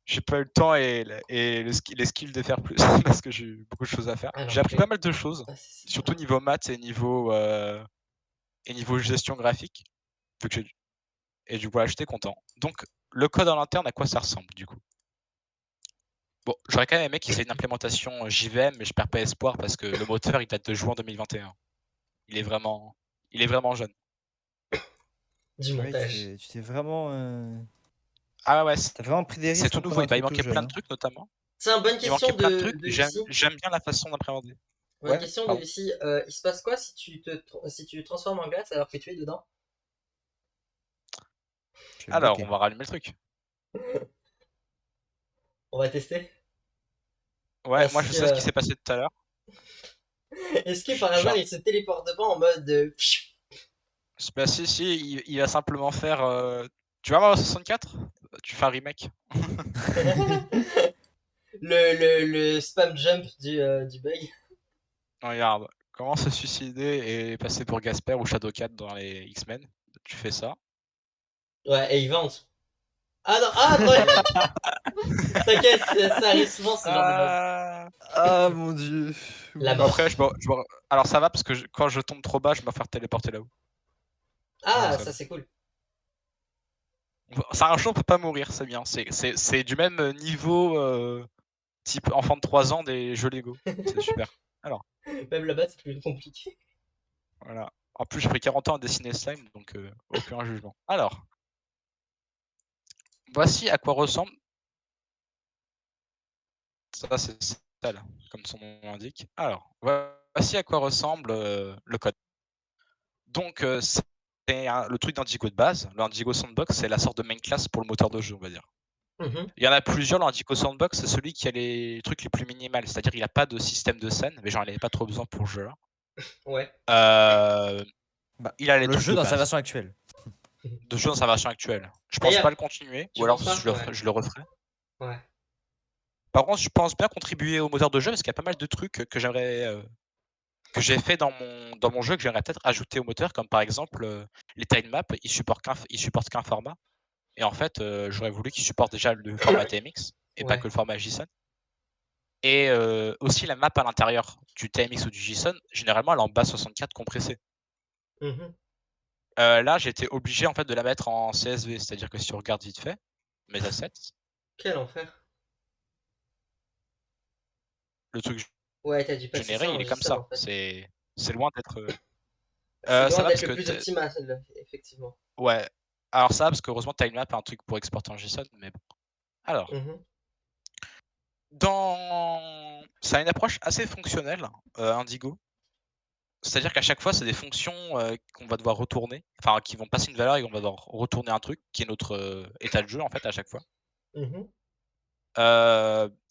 J'ai pas eu le temps et les skills de faire plus parce que j'ai eu beaucoup de choses à faire. Alors, J'ai appris pas mal de choses, Ah, c'est surtout niveau maths et niveau gestion graphique. Vu que et du coup, voilà, j'étais content. Donc, le code en interne, à quoi ça ressemble du coup? Bon, j'aurais quand même aimé qu'ils aient une implémentation JVM, mais je perds pas espoir parce que le moteur, il date de juin 2021. Il est vraiment jeune. du Ouais, montage. tu t'es vraiment. Ah ouais, T'as vraiment pris des c'est risques tout en nouveau. prenant un Il truc tout manquait jeune. plein de Hein. trucs notamment. Tiens, bonne Il manquait question plein de trucs de et Lucie. j'aime bien la façon d'appréhender. Bonne Ouais, question de pardon. Lucie. Il se passe quoi si si tu transformes en glace alors que tu es dedans? Je vais Alors, bloquer. on va rallumer le truc. On va tester. Ouais, moi Parce je sais ce qui que. s'est passé tout à l'heure. Est-ce que par hasard Genre, il se téléporte pas en mode. bah, si, il va simplement faire. Tu vas Mario 64? Tu fais un remake. le spam jump du bug? Regarde, comment se suicider et passer pour Gasper ou Shadowcat dans les X-Men. Tu fais ça. Ouais, et il va en dessous. Ah non, ah, t'inquiète, ça arrive souvent ce genre de bug. Ah. Ah mon dieu. La Oui. mort. Après, alors ça va parce que quand je tombe trop bas, je me faire téléporter là-haut. Ah, ça ça va. c'est cool. C'est un jeu, on peut pas mourir, c'est bien. C'est du même niveau type enfant de 3 ans des jeux Lego. C'est super. Alors, Même là-bas c'est plus compliqué. voilà. En plus, j'ai pris 40 ans à dessiner Slime, donc aucun jugement. Alors, voici à quoi ressemble. Ça, c'est Stal, comme son nom l'indique. Alors, voici à quoi ressemble le code. Donc, c'est le truc d'Indigo de base. Le Indigo Sandbox, c'est la sorte de main class pour le moteur de jeu, on va dire. Mhm. Il y en a plusieurs, l'Indigo Sandbox, c'est celui qui a les trucs les plus minimales. C'est-à-dire qu'il n'a pas de système de scène, mais j'en avais pas trop besoin pour ce jeu-là. Ouais. Bah, Il a les le trucs jeu de dans sa base. version actuelle. De jeu dans sa version actuelle. Je pense D'ailleurs, pas le continuer, tu ou alors penses pas? Ouais. je le referai. Ouais. Par contre, je pense bien contribuer au moteur de jeu parce qu'il y a pas mal de trucs que j'aimerais que j'ai fait dans mon jeu que j'aimerais peut-être ajouter au moteur, comme par exemple les time maps, ils supportent qu'un format. Et en fait, j'aurais voulu qu'ils supportent déjà le format TMX et pas Ouais. que le format JSON. Et aussi la map à l'intérieur du TMX ou du JSON, généralement elle est en base 64 compressée. Mhm. Là, j'étais obligé en fait de la mettre en CSV, c'est-à-dire que si tu regardes vite fait mes assets, Quel enfer. le truc Ouais, t'as dû passer généré, ça il en est comme JSON en ça. fait. C'est loin d'être. C'est loin Ça va d'être parce le que plus optimal, celle-là, effectivement. ouais. Alors ça, parce que heureusement Tilemap a un truc pour exporter en JSON, mais bon. Alors, Mhm. ça a une approche assez fonctionnelle, Indigo. C'est-à-dire qu'à chaque fois, c'est des fonctions qu'on va devoir retourner, enfin qui vont passer une valeur et qu'on va devoir retourner un truc qui est notre état de jeu en fait à chaque fois. Mhm.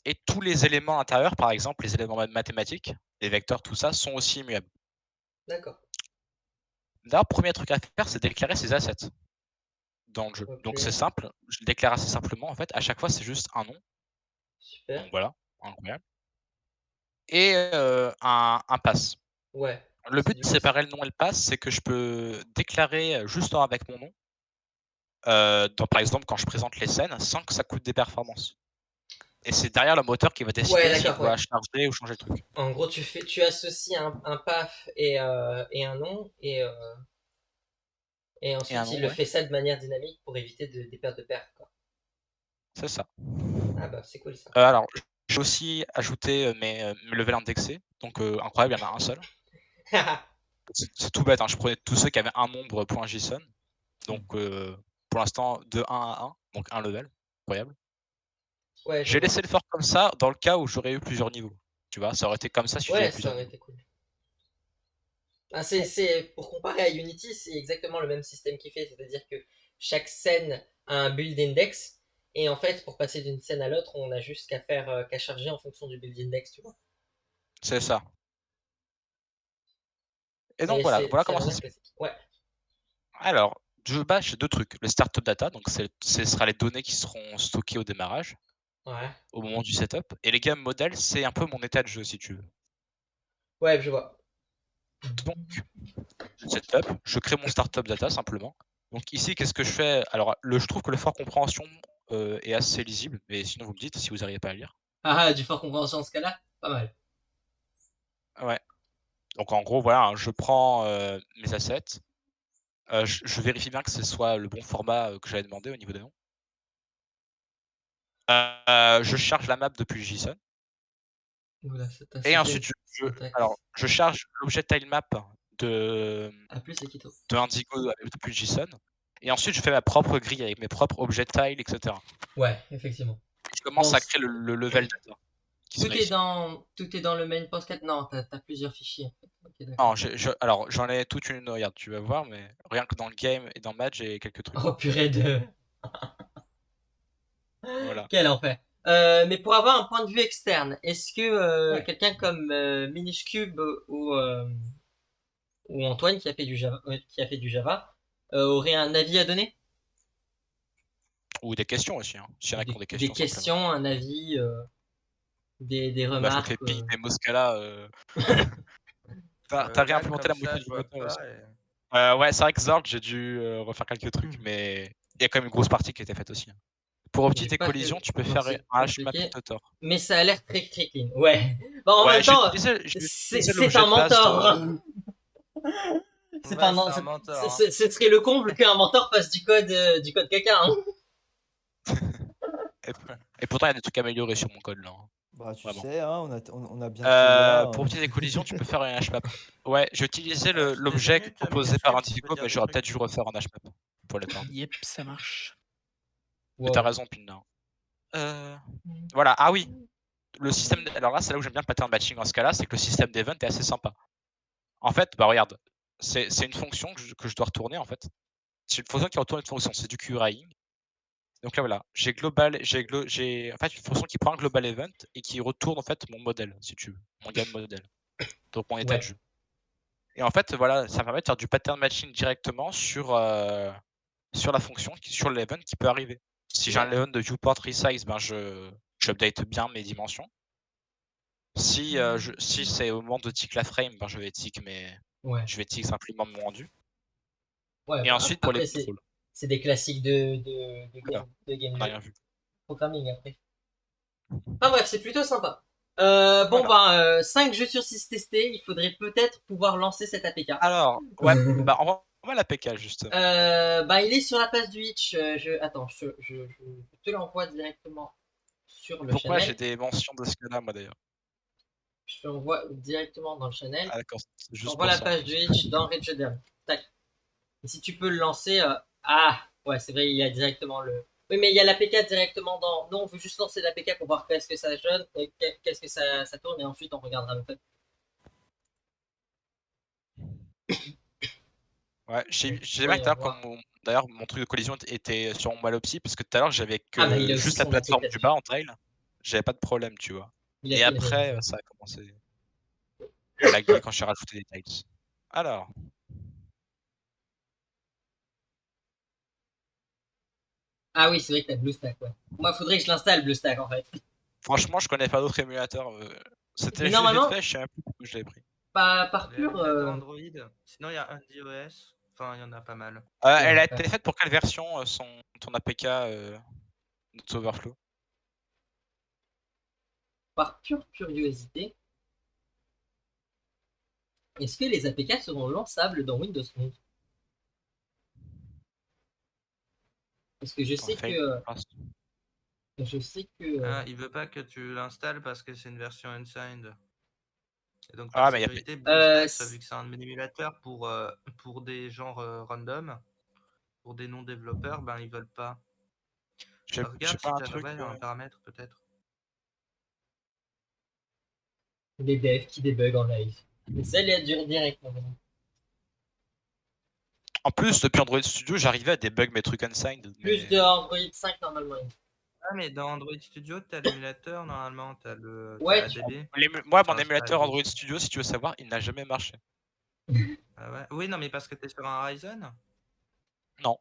Et tous les éléments intérieurs, par exemple les éléments mathématiques, les vecteurs, tout ça, sont aussi immuables. D'accord. Là, premier truc à faire, c'est déclarer ses assets dans le jeu. Ok. Donc c'est simple, je le déclare assez simplement en fait. À chaque fois, c'est juste un nom. Super. Donc voilà, incroyable. Et un pass. Ouais. Le C'est but du de coup. séparer le nom et le pass, c'est que je peux déclarer juste avec mon nom, par exemple quand je présente les scènes, sans que ça coûte des performances. Et c'est derrière le moteur qui va Ouais, décider s'il d'accord, ouais. doit charger ou changer le truc. En gros, tu associes un PAF et un nom, et Et un ensuite il nom, le ouais, fait ça de manière dynamique pour éviter des pertes de perf, quoi. c'est ça. Ah bah, c'est cool ça. Alors, j'ai aussi ajouté mes levels indexés. Donc incroyable, il y en a un seul. C'est tout bête, hein. Je prenais tous ceux qui avaient un nombre .json. Donc pour l'instant, de 1 à 1, donc un level. Incroyable. Ouais, je J'ai vois. laissé le fort comme ça dans le cas où j'aurais eu plusieurs niveaux. Tu vois, ça aurait été comme ça si j'avais Ouais, eu ça plusieurs aurait niveaux. été cool. Ah, pour comparer à Unity, c'est exactement le même système qu'il fait, c'est-à-dire que chaque scène a un build index, et en fait, pour passer d'une scène à l'autre, on a juste qu'à charger en fonction du build index, tu vois. C'est ça. Et donc Mais voilà, voilà c'est comment la ça manière se fait. classique. Ouais. Alors, de base, j'ai 2 trucs. Le startup data, donc ce sera les données qui seront stockées au démarrage, Ouais. au moment du setup. Et les game models, c'est un peu mon état de jeu, si tu veux. Ouais, je vois. Donc, je setup, je crée mon startup data simplement. Donc ici, qu'est-ce que je fais? Alors, je trouve que le fort compréhension est assez lisible, mais sinon vous me dites si vous n'arrivez pas à lire. Ah, du fort compréhension en ce cas-là, pas mal. Ouais. Donc en gros, voilà, je prends mes assets, je vérifie bien que ce soit le bon format que j'avais demandé au niveau des noms. Je charge la map depuis JSON. Voilà, c'est un Et système ensuite, syntaxe. je charge l'objet tilemap de, A plus Akito. de Indigo depuis JSON. Et ensuite, je fais ma propre grille avec mes propres objets tile, etc. Ouais, effectivement. Et je commence Bon, à créer le level data qui sera ici. tout est dans le main post4. Non, t'as plusieurs fichiers en fait. Ok, Non, d'accord. alors j'en ai toute une, regarde, tu vas voir, mais rien que dans le game et dans le match, j'ai quelques trucs. Oh purée de. Voilà. Quel enfer. Mais pour avoir un point de vue externe, est-ce que Ouais. quelqu'un comme Minuscube ou Antoine qui a fait du Java aurait un avis à donner? Ou des questions aussi, hein. S'il y en a qui ont des Des questions simplement. questions, un avis, des Bah, je me fais remarques. ping des Moscala. T'as Là, réimplémenté comme la ça, moitié je du vois moteur aussi. pas. Et... Ouais, c'est vrai que Zord, j'ai dû refaire quelques trucs, mais il y a quand même une grosse partie qui a été faite aussi, hein. Pour J'ai optimiser tes pas collisions, fait, tu peux donc faire c'est un compliqué. hashmap.tutor. Mais ça a l'air très très clean. Ouais. Bon, en Ouais, même temps, j'ai utilisé c'est l'objet un de base mentor. de. C'est pas Ouais, un, c'est un mentor. Hein. ce serait le comble qu'un mentor fasse du code caca. Hein. Et pourtant, il y a des trucs améliorés sur mon code là, hein. Bah, tu Vraiment. sais, hein, on a bien Théa. Pour Hein. optimiser les collisions, tu peux faire un hashmap. Ouais, j'ai utilisé Juste deux l'objet minutes, proposé par Minuscube, tu peux Indigo, dire mais des j'aurais trucs. peut-être dû refaire un hashmap pour l'atteindre. Yep, ça marche. Mais t'as Wow. raison, Pinda. Voilà, ah oui, le système. Alors là, c'est là où j'aime bien le pattern matching dans ce cas-là, c'est que le système d'event est assez sympa. En fait, bah regarde, c'est une fonction que je dois retourner en fait. C'est une fonction qui retourne une fonction, c'est du QRIing. Donc là voilà, j'ai en fait une fonction qui prend un global event et qui retourne en fait mon modèle, si tu veux, mon game model, donc mon état de Ouais. jeu. Et en fait, voilà, ça permet de faire du pattern matching directement sur la fonction, sur l'event qui peut arriver. Si j'ai un event de viewport resize, ben je update bien mes dimensions. Si c'est au moment de tick la frame, ben je vais tick Ouais. simplement mon rendu. Ouais. Et Bah, ensuite pour les après, contrôles. c'est des classiques Voilà, de game on n'a rien vu. programming après. Enfin bref, c'est plutôt sympa. Bon, Voilà. ben, 5 jeux sur 6 testés. Il faudrait peut-être pouvoir lancer cet APK. Alors, ouais, bah on va l'APK justement. Bah, il est sur la page du Itch. Attends, je te l'envoie directement sur le Pourquoi j'ai channel. des mentions de ce cas-là, moi d'ailleurs? Je te l'envoie directement dans le channel. Ah d'accord, c'est Je juste t'envoie pour la ça en page du plus. Itch dans Regedev. Tac. Et si tu peux le lancer. Ah, ouais, c'est vrai, il y a directement le. Oui, mais il y a l'APK directement dans. Nous, on veut juste lancer l'APK pour voir qu'est-ce que ça donne, qu'est-ce que ça tourne, et ensuite on regardera le code. Ouais, j'ai bien que Voyons tout à l'heure, voir. d'ailleurs mon truc de collision était sur mon Malopsy, parce que tout à l'heure j'avais Ah, bah, il que a aussi juste la son APK plateforme du bas dessus. en trail, j'avais pas de problème, tu vois. Il a Et fait une après, révision. ça a commencé à laguer quand j'ai rajouté des tiles. Alors, Ah oui, c'est vrai que t'as BlueStack, ouais. Moi, faudrait que je l'installe, BlueStack, en fait. franchement, je connais pas d'autres émulateurs. Mais C'était juste vite normalement, fait, je sais même plus pourquoi je l'avais pris. par pur. L'émulateur Android. Sinon, il y a un iOS. Enfin, il y en a pas mal. Elle Ouais, a été faite pour quelle version, ton APK notre Overflow? par pure curiosité, est-ce que les APK seront lançables dans Windows 11? Parce que Attends, fail fast. je sais que Ah, il veut pas que tu l'installes parce que c'est une version unsigned. Et donc, par Ah, mais sécurité, euh, BlueStacks, vu que c'est un émulateur pour des genres random, pour des non-développeurs, ben ils veulent pas. j'ai Regarde pas si un tu as truc. un paramètre, peut-être. les devs qui débug en live. Mais ça, il a duré direct, mon ami. En plus, depuis Android Studio, j'arrivais à débug mes trucs unsigned. Plus mais- de Android 5 normalement. Ah, mais dans Android Studio, t'as l'émulateur, normalement, t'as le Ouais, t'as ADB. Moi, mon Enfin, c'est émulateur pas Android Studio, si tu veux savoir, il n'a jamais marché. Ah ouais. Oui, non, mais parce que t'es sur un Ryzen. Non.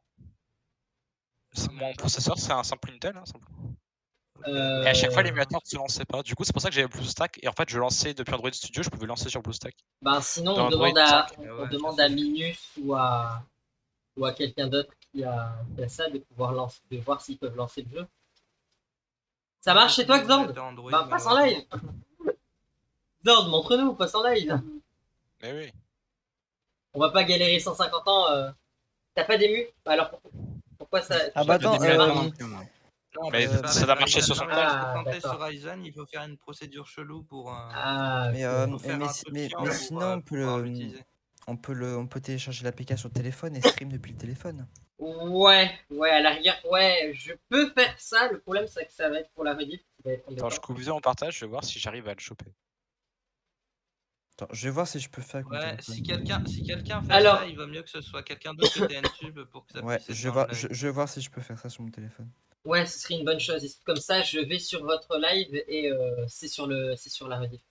Ah, Mon d'accord. processeur, c'est un simple Intel. Hein, simple. Ok, Et à chaque fois, Euh, l'émulateur ne se lançait pas. Du coup, c'est pour ça que j'avais BlueStack. Et en fait, je lançais depuis Android Studio, je pouvais lancer sur BlueStack. Ben sinon Dans on Android demande à 5. Ah on ouais, demande ça, à c'est- Minus ou à quelqu'un d'autre qui a ça de pouvoir lancer, de voir s'ils peuvent lancer le jeu. Ça Moi, marche j'ai chez plus toi Xord? d'émulateur Android, Bah passe en live. malheureusement. Xord, montre-nous, passe en live. Mais oui. On va pas galérer 150 ans. T'as pas d'ému? Alors pourquoi ça? Ah tu bah cherches attends, des L'émulateur émulateurs non plus, moi. Non, Mais parce que ça doit marcher Ryzen- sur non, son mais parce Ah, que quand t'es d'accord. sur Ryzen, il faut faire une procédure chelou pour, Ah, mais, ok. pour faire un truc chiant mais pour, sinon on peut pouvoir l'utiliser. on peut télécharger l'APK sur le téléphone et stream depuis le téléphone. Ouais, à la rigueur, ouais, je peux faire ça. Le problème, c'est que ça va être pour la rediff qui va être Attends, embêtant. je coupe vidéo en partage, je vais voir si j'arrive à le choper. Attends, je vais voir si je peux faire avec mon Ouais, téléphone. si quelqu'un fait Alors- ça, il vaut mieux que ce soit quelqu'un d'autre que TNTube pour que ça Ouais, puisse être je vais dans le voir, live. je vais voir si je peux faire ça sur mon téléphone. Ouais, ce serait une bonne chose. Et comme ça, je vais sur votre live et c'est sur la rediff.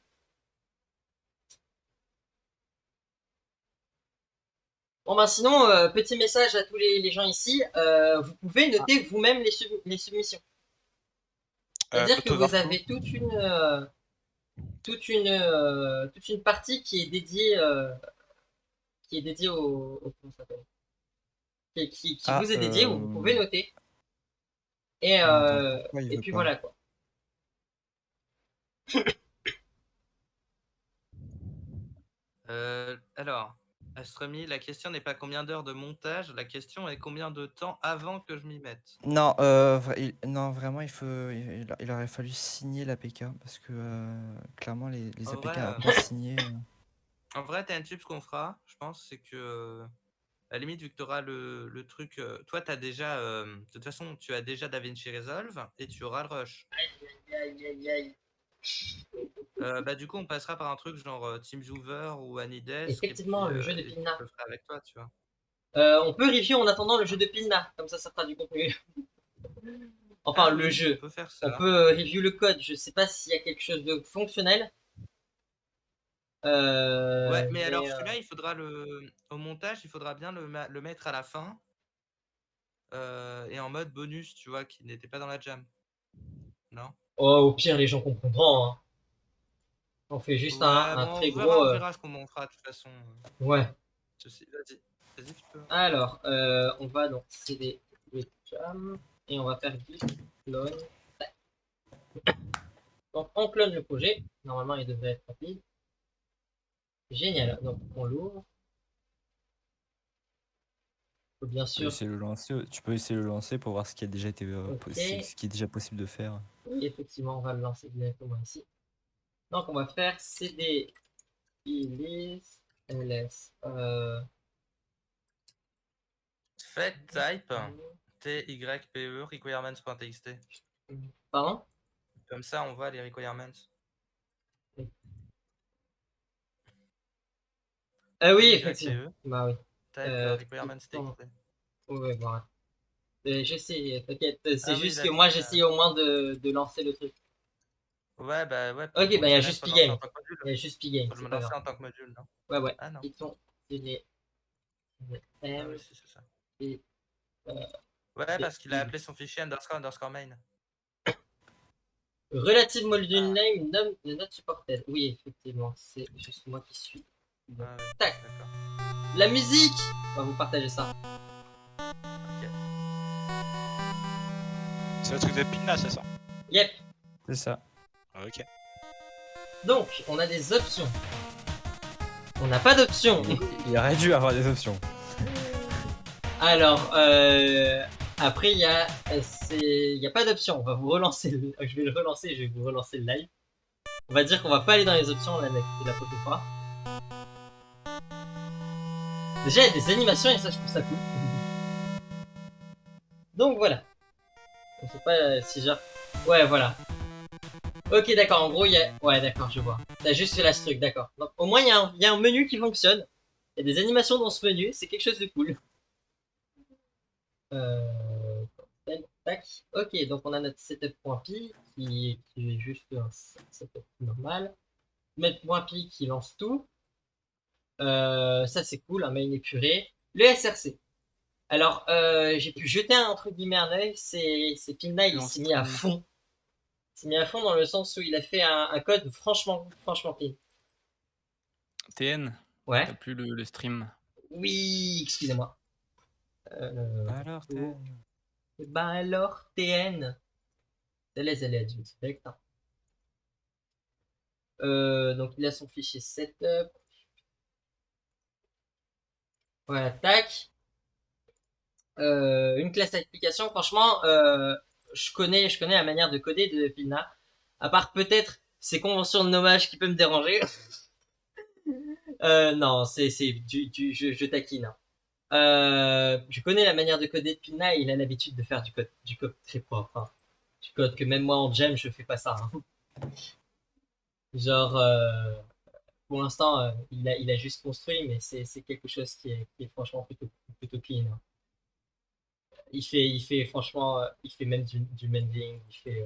Bon ben sinon, petit message à tous les gens ici, vous pouvez noter vous-même les submissions. C'est-à-dire que vous Autoverflow. avez toute une partie qui est dédiée comment ça s'appelle, qui Ah, vous est dédiée où vous pouvez noter. Et, attends, pourquoi il et veut puis pas voilà quoi. Alors, Astremi, la question n'est pas combien d'heures de montage, la question est combien de temps avant que je m'y mette. Non, non, vraiment, il aurait fallu signer l'APK parce que clairement les En APK vrai, à pas signer. En vrai, TNTube, ce qu'on fera, je pense, c'est que, à la limite, vu que tu auras le truc, toi, t'as déjà, de toute façon, tu as déjà DaVinci Resolve et tu auras le Rush. Aïe, aïe, aïe. Bah, du coup, on passera par un truc genre TeamViewer ou Anydesk. Effectivement, et puis, le jeu de et puis Pilna. je le ferai avec toi, tu vois. On peut review en attendant le jeu de Pilna, comme ça fera du contenu. Enfin, Ah le oui, jeu. On peut faire On ça. peut review le code. Je sais pas s'il y a quelque chose de fonctionnel. Ouais, mais alors celui-là, il faudra au montage, il faudra bien le mettre à la fin. Et en mode bonus, tu vois, qui n'était pas dans la jam. Non? Oh, au pire, les gens comprendront. Hein. On fait juste Ouais, un bon, très gros. on verra ce qu'on fera de toute façon. Ouais. Vas-y, vas-y, tu peux. Alors, on va donc cd webcam et on va faire git clone. Donc, on clone le projet. Normalement, il devrait être rapide. Génial. Donc, on l'ouvre. Faut bien sûr. Tu peux essayer de le lancer pour voir ce qui a déjà été Ok. ce qui est déjà possible de faire. Oui, effectivement, on va le lancer directement ici. Donc, on va faire cd release ls. Faites type type requirements.txt. Pardon? Comme ça, on voit les requirements. Oui, TYPE, effectivement. Bah oui. Type requirements.txt. Ouais, bon. J'essaie, t'inquiète. C'est Ah oui, juste la que moi, ligne, j'essaie au moins de lancer le truc. Ouais, bah ouais. Ok, bah il y a fonctionnel, juste faut le lancer Pigame. en tant que module. Il y a juste Pigame, Faut c'est le pas lancer grave. en tant que module, non? Ouais. Ah non. Python, CD, Ah M, oui, c'est ça. et Ouais, parce qu'il a appelé son fichier underscore main. relative module name not supported. Oui, effectivement, c'est juste moi qui suis. Bon. Ah, ouais, Tac. d'accord. La musique! On va vous partager ça. C'est le truc de Pilna, c'est ça? Yep. C'est ça. Ok. Donc, on a des options. On n'a pas d'options. Il aurait dû avoir des options. Alors, après, il y a pas d'option. On va vous relancer. Je vais le relancer. Je vais vous relancer le live. On va dire qu'on va pas aller dans les options la prochaine fois. Déjà, il y a des animations et ça, je trouve ça cool. Donc voilà. Je sais pas si genre. Ouais, voilà. Ok, d'accord. En gros, il y a. Ouais, d'accord, je vois. T'as juste fait la struc, d'accord. Donc au moins, il y a un menu qui fonctionne. Il y a des animations dans ce menu. C'est quelque chose de cool. Euh, tac. Ok, donc on a notre setup.py qui est juste un setup normal. Met.py qui lance tout. Ça c'est cool, un main épuré. Le SRC. Alors, j'ai pu jeter entre guillemets un œil, c'est Pinna, il En s'est mis à stream. fond. Il s'est mis à fond dans le sens où il a fait un code franchement clean. TN, Ouais. t'as plus le stream. Oui, excusez-moi. Alors, oh. t'es. Ben alors, TN. Elle est du direct. Hein. Donc il a son fichier setup. Voilà, tac. Une classe d'application, franchement, je connais la manière de coder de Pilna. À part peut-être ces conventions de nommage qui peuvent me déranger. Non, c'est je taquine. Hein. Je connais la manière de coder de Pilna et il a l'habitude de faire du code très propre. Hein. Du code que même moi en gem je fais pas ça. Hein. Genre, pour l'instant, il a juste construit, mais c'est quelque chose qui est franchement plutôt clean. Hein. Il fait franchement, il fait même du mending, il fait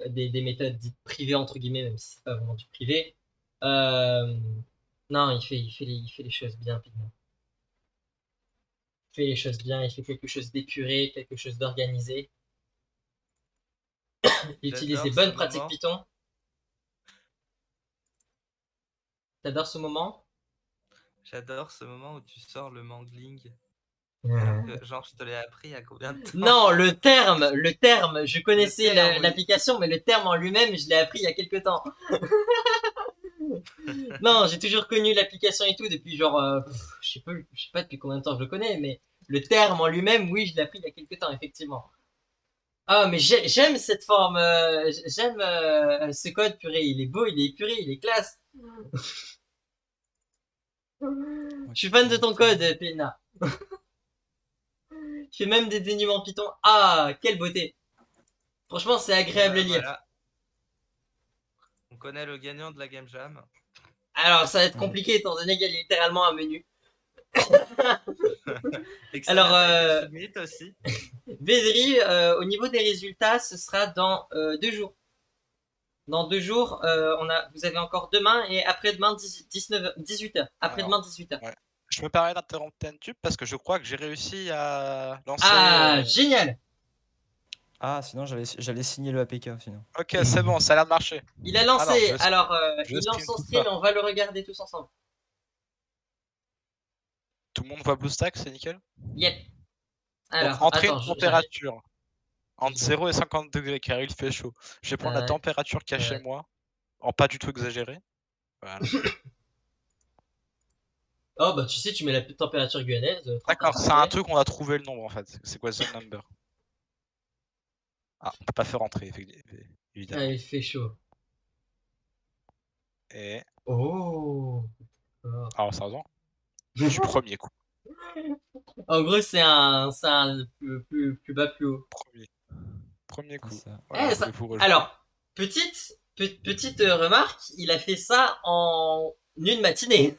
des méthodes dites privées entre guillemets, même si c'est pas vraiment du privé. Euh, non, il fait les choses bien, Pignon. Il fait les choses bien, il fait quelque chose d'épuré, quelque chose d'organisé. Il utilise les J'adore bonnes ce pratiques moment. Python. T'adores ce moment? J'adore ce moment où tu sors le mangling. Alors que, genre, je te l'ai appris il y a combien de temps? Non, le terme, je connaissais terme, oui. l'application, mais le terme en lui-même, je l'ai appris il y a quelques temps. Non, j'ai toujours connu l'application et tout depuis genre, je sais pas depuis combien de temps je le connais, mais le terme en lui-même, oui, je l'ai appris il y a quelques temps, effectivement. Ah, mais j'aime cette forme, j'aime ce code purée, il est beau, il est épuré, il est classe. Je suis fan de ton code, Pelina. Je fais même des dénouements en Python. Ah, quelle beauté. Franchement, c'est agréable à lire. Voilà. On connaît le gagnant de la Game Jam. Alors, ça va être compliqué étant donné qu'il y a littéralement un menu. Et que ça Alors, n'a pas été submit aussi. Védry, au niveau des résultats, ce sera dans 2 jours. Dans 2 jours, vous avez encore demain et après-demain 18h. Après-demain 18h. Ouais. Je me permets d'interrompre TNTube parce que je crois que j'ai réussi à lancer. Ah, génial! Ah, sinon j'allais signer le APK sinon. Ok, c'est bon, ça a l'air de marcher. Il a lancé, alors, je il lance stream son tout stream ça. et on va le regarder tous ensemble. Tout le monde voit BlueStack, c'est nickel. Yep. Donc, Alors, entrez attends, une température entre 0 et 50 degrés car il fait chaud. Je vais prendre la température qu'il y a chez moi, en pas du tout exagéré. Voilà. Oh, bah tu sais, tu mets la température guyanaise. D'accord, c'est un truc, on a trouvé le nombre en fait. C'est quoi the number? Ah, on peut pas faire entrer, évidemment. Ah, il fait chaud. Et. Oh! Alors, sérieusement, du premier coup. En gros, c'est un plus bas, plus haut. Premier coup. Voilà, alors, petite remarque, il a fait ça en une matinée.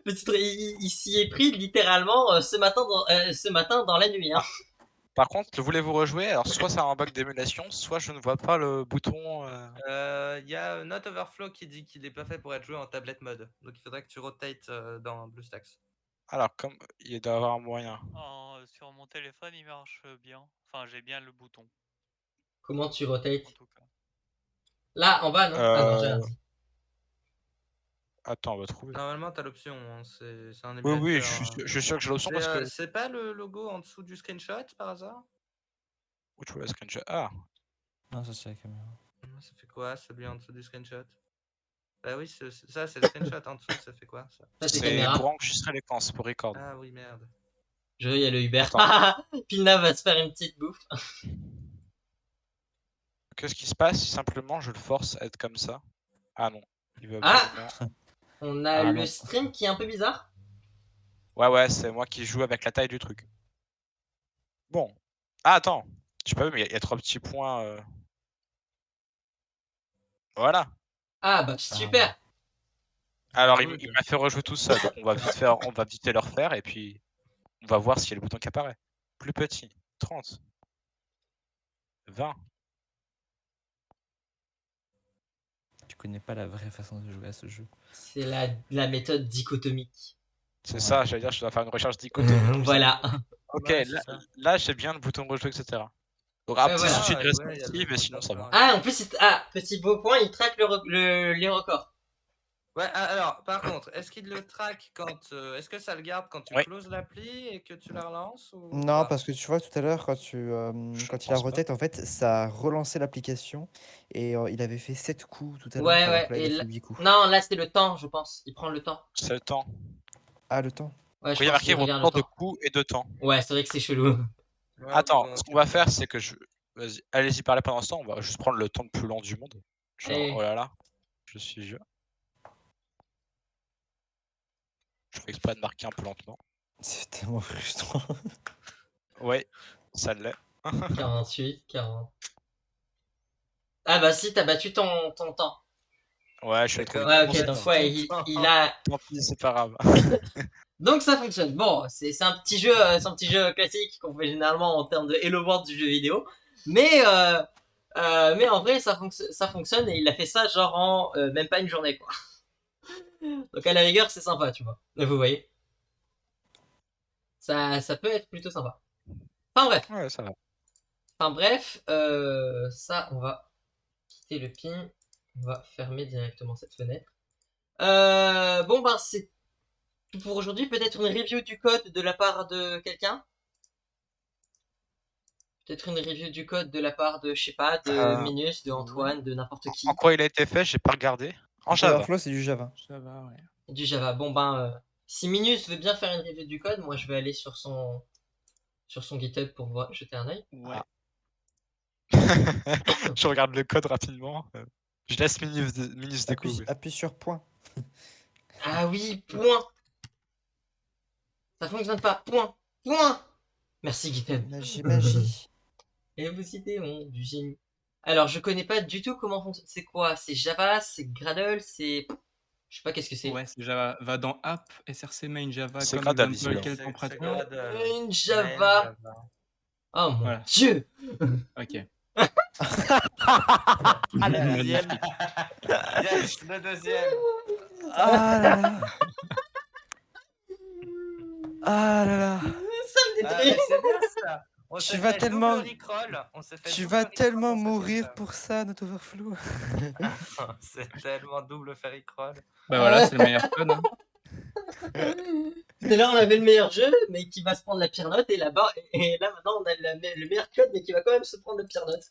Il s'y est pris littéralement ce matin dans la nuit. Hein. Par contre, voulez-vous rejouer? Alors, soit c'est un bug d'émulation, soit je ne vois pas le bouton. Il y a Not Overflow qui dit qu'il n'est pas fait pour être joué en tablette mode. Donc il faudrait que tu rotates dans BlueStacks. Alors, comme il doit y avoir un moyen. Sur mon téléphone, il marche bien. Enfin, j'ai bien le bouton. Comment tu rotates? Là, en bas, non? Ah non, j'ai rien dit. Attends, on va trouver. Normalement, tu as l'option. Hein. C'est un Oui, émulateur. je suis sûr que j'ai l'option parce que. C'est pas le logo en dessous du screenshot par hasard? Où tu vois le screenshot? Ah! Non, ça c'est la caméra. Ça fait quoi, celui en dessous du screenshot? Bah oui, ça c'est le screenshot en dessous, ça fait quoi ça? C'est pour enregistrer l'écran, c'est pour record. Ah oui, merde. Il y a le Uber. Pilna va se faire une petite bouffe. Qu'est-ce qui se passe si simplement je le force à être comme ça? Ah non. Il veut absolument... On a le stream qui est un peu bizarre. Ouais, c'est moi qui joue avec la taille du truc. Bon. Ah, attends. Je sais pas, mais il y a 3 petits points. Voilà. Ah, bah super. Alors, il m'a fait rejouer tout ça, donc on va vite le refaire et puis. On va voir s'il y a le bouton qui apparaît. Plus petit, 30, 20. Tu connais pas la vraie façon de jouer à ce jeu. C'est la méthode dichotomique. C'est Ouais. ça, j'allais dire, je dois faire une recherche dichotomique. Voilà. Ok, Ouais, c'est là, ça. là j'ai bien le bouton rejouer, etc. Donc un Ouais, petit voilà. souci de Ah, ouais, il y a le perspective, mais sinon ça va. bouton. Ah, en plus, petit beau point, il traque les records. Ouais, alors, par contre, est-ce qu'il le traque quand. Est-ce que ça le garde quand tu Oui. closes l'appli et que tu la relances ou Non, pas parce que tu vois, tout à l'heure, quand quand il a pense pas. retête, en fait, ça a relancé l'application. Et il avait fait 7 coups tout à l'heure, Ouais, alors ouais. que là, Et il a là... fait 8 coups. Non, là, c'est le temps, je pense. Il prend le temps. C'est le temps. Ah, le temps. Ouais, Quand je il y a pense qu'il marqué regarde le record de temps. coups et de temps. Ouais, c'est vrai que c'est chelou. Ouais, Attends, bon, ce qu'on va faire, c'est que je. Vas-y, allez-y parler pendant ce temps, on va juste prendre le temps le plus lent du monde. Genre, Allez. oh là là, je suis vieux. Je fais exprès de marquer un peu lentement. C'est tellement frustrant. Ouais, ça l'est. 48, 40. Ah bah si, t'as battu ton temps. Ouais, je suis allé trop D'accord. vite. Ouais, ok, Ouais, donc c'est ouais, tout le temps. il a... Tant pis, c'est pas grave. Donc ça fonctionne. Bon, c'est un petit jeu, classique qu'on fait généralement en termes de Hello World du jeu vidéo. Mais en vrai, ça fonctionne et il a fait ça genre en même pas une journée, quoi. Donc à la rigueur, c'est sympa, tu vois. Vous voyez. Ça peut être plutôt sympa. Enfin bref. Ouais, ça va. Ça, on va quitter le pin. On va fermer directement cette fenêtre. Bon, ben, c'est tout pour aujourd'hui. Peut-être une review du code de la part de quelqu'un. Peut-être une review du code de la part de, je sais pas, de Minus, de Antoine, de n'importe qui. En quoi il a été fait, j'ai pas regardé. En Java. Overflow, c'est du Java. Java, ouais. Du Java. Bon, ben, si Minus veut bien faire une review du code, moi je vais aller sur son GitHub pour voir, jeter un œil. Ouais. Ah. Je regarde le code rapidement. Je laisse Minus découvrir. Appuie sur point. Ah oui, point. Ça fonctionne pas, point. Point. Merci GitHub. Magie. Et vos idées ont du génie. Alors, je connais pas du tout comment fonctionne. C'est quoi? C'est Java? C'est Gradle? C'est... Je sais pas qu'est-ce que c'est. Ouais, c'est Java. Va dans App, SRC main Java, C'est comme Gradle, example, ici, quelle C'est température. Gradle. Une Java. Oh mon Voilà. dieu. Ok. Ah, le deuxième. Magnifique. Yes, le deuxième. Ah là là. Ah là là. Ça me Ah, détruit. mais c'est bien ça. On Tu s'est vas fait tellement- double Rickroll, on s'est fait Tu double vas Rickroll, tellement on s'est fait mourir ça. pour ça, notre Overflow. C'est tellement double fait Rickroll. Bah voilà, c'est le meilleur code. Hein. Tout à l'heure, on avait le meilleur jeu, mais qui va se prendre la pire note, et là-bas, et là maintenant, on a le meilleur code, mais qui va quand même se prendre la pire note.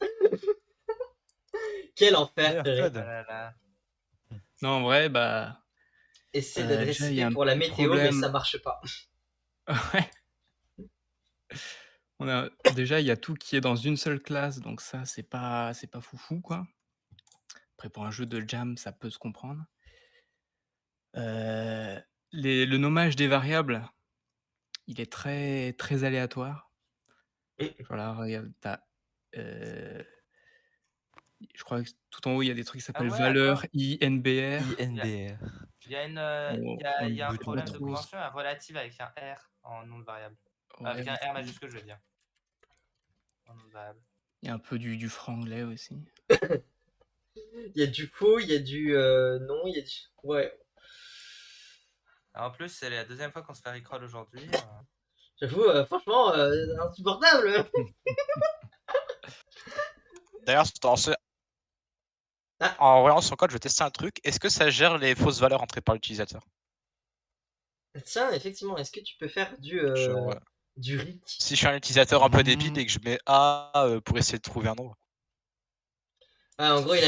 Quel enfer, Meilleur purée. code. Ah là là. Non, en vrai, bah. Essaie Déjà, d'adresser il y a un pour la petit météo, mais problème. ça marche pas. Ouais. Déjà, il y a tout qui est dans une seule classe, donc ça, c'est pas foufou, quoi. Après, pour un jeu de jam, ça peut se comprendre. Le nommage des variables, il est très, très aléatoire. Voilà, regarde, je crois que tout en haut, il y a des trucs qui s'appellent ouais, valeur INBR. INBR. Il y a, une, On- il y a on un peut pas problème de trop- convention relative avec un R en nom de variable. Avec Ouais, un R majuscule, je veux dire. En nom de variable. il y a un peu du franglais aussi. Il y a du faux, il y a du non, il y a du... Ouais, En plus, c'est la deuxième fois qu'on se fait Rickroll aujourd'hui. j'avoue, franchement, insupportable. D'ailleurs, Ah. en voyant son code, je vais tester un truc. Est-ce que ça gère les fausses valeurs entrées par l'utilisateur? Tiens, effectivement, est-ce que tu peux faire Genre, du RIC? si je suis un utilisateur un peu débile et que je mets A pour essayer de trouver un nombre. Ah, en gros, il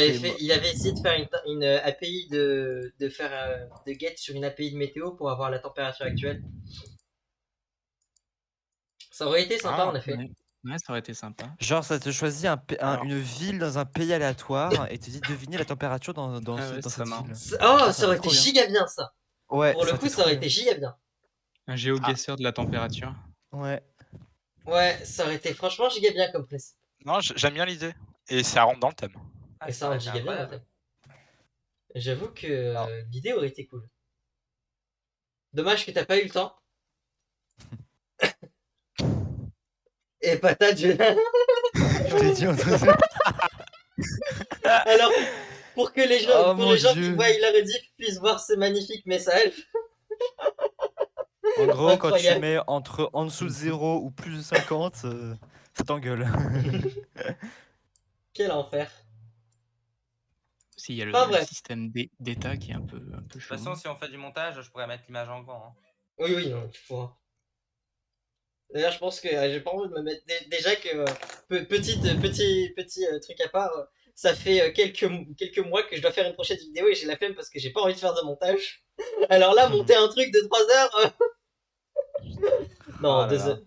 avait essayé de faire une API de faire de get sur une API de météo pour avoir la température actuelle. Ça aurait été sympa, Ah, en effet. Ouais, ça aurait été sympa. Genre, ça te choisit une ville dans un pays aléatoire et te dit deviner la température dans Ah ouais, cette c'est marrant. ville. Oh, ça ça aurait trop été bien. giga bien, ça. Ouais, Pour le coup, ça aurait été giga bien. Un géoguesseur de la température. Ouais. Ouais, ça aurait été franchement giga bien comme principe. Non, j'aime bien l'idée. Et ça rentre dans le thème. Et ça rentre giga bien, en fait. J'avoue que l'idée aurait été cool. Dommage que t'as pas eu le temps. Et patate, je... Je t'ai dit, on Alors, pour que les gens, Oh pour mon les gens qui Dieu. voient la rediff puissent voir ce magnifique message. En gros, quand tu Incroyable. mets en dessous de 0 ou plus de 50, ça t'engueule. Quel enfer. Aussi, il y a Enfin, le bref. système d'état qui est un peu De toute chaud. façon, si on fait du montage, je pourrais mettre l'image en grand. Hein. Oui, non, tu pourras. D'ailleurs, je pense que j'ai pas envie de me mettre. Déjà que. Petit truc à part. Ça fait quelques mois que je dois faire une prochaine vidéo et j'ai la flemme parce que j'ai pas envie de faire de montage. Alors là, monter un truc de 3 heures. Non, Oh là là.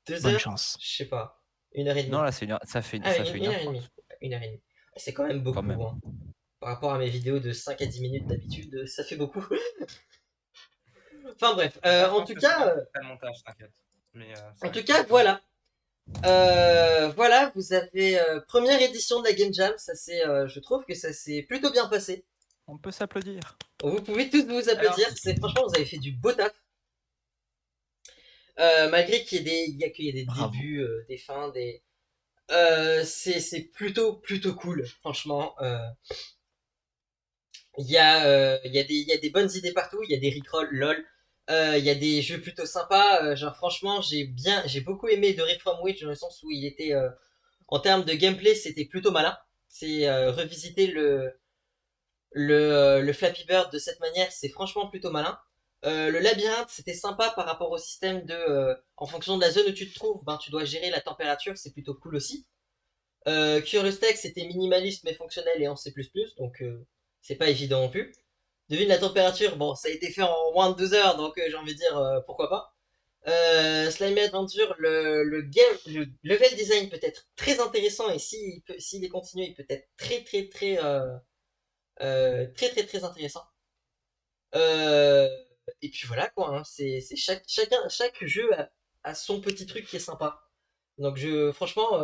2 Bonne heures. chance. Je sais pas. 1h30. Non, là, ça fait Ah, ça une fait heure et 1h30. demie. 1h30. C'est quand même beaucoup. Quand même. Hein. Par rapport à mes vidéos de 5 à 10 minutes d'habitude, ça fait beaucoup. Enfin bref, Je en pense tout que c'est cas, bien pour faire le montage, t'inquiète. Mais, ça en va tout être cas, cool. voilà. Voilà, vous avez première édition de la Game Jam. Ça c'est, je trouve que ça s'est plutôt bien passé. On peut s'applaudir. Vous pouvez tous vous applaudir. C'est franchement, vous avez fait du beau taf. Malgré qu'il y ait des Bravo. débuts, des fins, des, c'est plutôt cool. Franchement, il y a des bonnes idées partout. Il y a des rickrolls, lol. Il y a des jeux plutôt sympas. Genre franchement, j'ai beaucoup aimé The Rift from Witch dans le sens où il était en termes de gameplay, c'était plutôt malin. C'est revisiter le Flappy Bird de cette manière, c'est franchement plutôt malin. Le labyrinthe, c'était sympa par rapport au système de, en fonction de la zone où tu te trouves, ben tu dois gérer la température, c'est plutôt cool aussi. Curious Tech, c'était minimaliste mais fonctionnel et en C++, donc c'est pas évident non plus. Devine la température, bon, ça a été fait en moins de 12 heures, donc j'ai envie de dire pourquoi pas. Slime Adventure, le level design peut être très intéressant et s'il est continué, il peut être très intéressant. Et puis voilà quoi, hein, c'est chaque jeu a son petit truc qui est sympa. Donc franchement,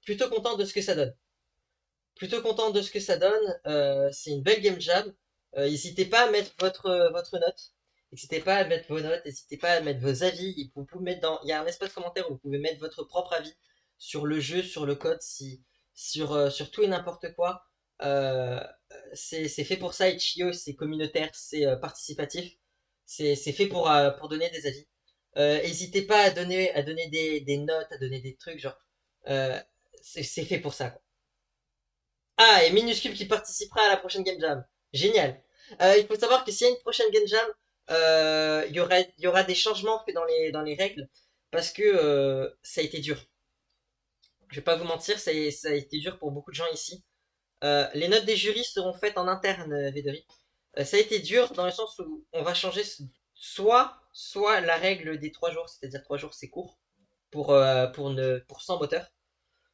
plutôt content de ce que ça donne. Plutôt content de ce que ça donne. C'est une belle game jam. N'hésitez pas à mettre votre note. N'hésitez pas à mettre vos notes. N'hésitez pas à mettre vos avis. Vous pouvez mettre il y a un espace commentaire où vous pouvez mettre votre propre avis sur le jeu, sur le code, sur tout et n'importe quoi. C'est fait pour ça. Itch.io, c'est communautaire, c'est participatif. C'est fait pour donner des avis. N'hésitez pas à donner des notes, à donner des trucs genre. C'est fait pour ça. Quoi. Ah, et Minuscule qui participera à la prochaine Game Jam. Génial. Il faut savoir que s'il y a une prochaine Game Jam, il y aura des changements faits dans les règles parce que ça a été dur. Je vais pas vous mentir, ça a été dur pour beaucoup de gens ici. Les notes des jurys seront faites en interne, Védori. Ça a été dur dans le sens où on va changer soit la règle des 3 jours, c'est-à-dire 3 jours c'est court pour 100 moteurs.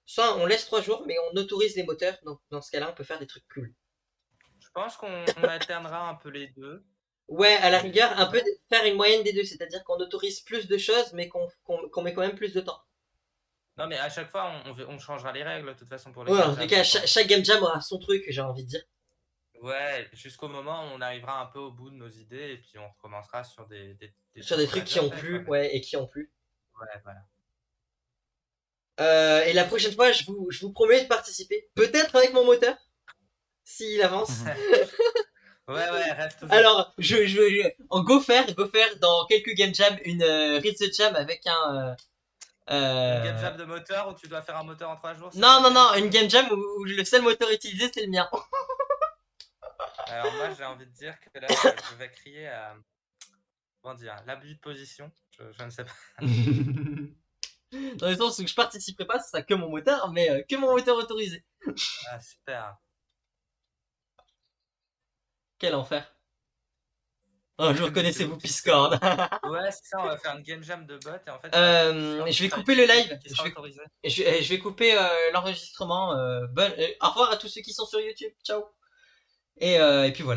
Soit on laisse 3 jours, mais on autorise les moteurs, donc dans ce cas-là, on peut faire des trucs cool. Je pense qu'on alternera un peu les deux. Ouais, à la rigueur, un peu faire une moyenne des deux, c'est-à-dire qu'on autorise plus de choses, mais qu'on met quand même plus de temps. Non, mais à chaque fois, on changera les règles de toute façon pour les Ouais, en tout cas, chaque game jam aura son truc, j'ai envie de dire. Ouais, jusqu'au moment où on arrivera un peu au bout de nos idées et puis on recommencera sur des trucs qui ont plu, ouais, et qui ont plu. Ouais, voilà. Et la prochaine fois, je vous promets de participer. Peut-être avec mon moteur, s'il avance. Ouais, reste toujours. Alors, en go faire dans quelques game jam une Read the Jam avec un. Une game jam de moteur où tu dois faire un moteur en 3 jours. Non, une game jam où le seul moteur utilisé c'est le mien. Alors moi j'ai envie de dire que là je vais crier à comment dire l'abus de position. Je ne sais pas. Dans le sens où je participerai pas, ce sera que mon moteur, mais que mon moteur autorisé. Ah super. Quel enfer. Oh, je reconnaissez vous Piscord. Ouais, c'est ça, on va faire une game jam de bot et en fait. Je vais couper le live. Je vais couper l'enregistrement. Au revoir à tous ceux qui sont sur YouTube. Ciao. Et puis voilà.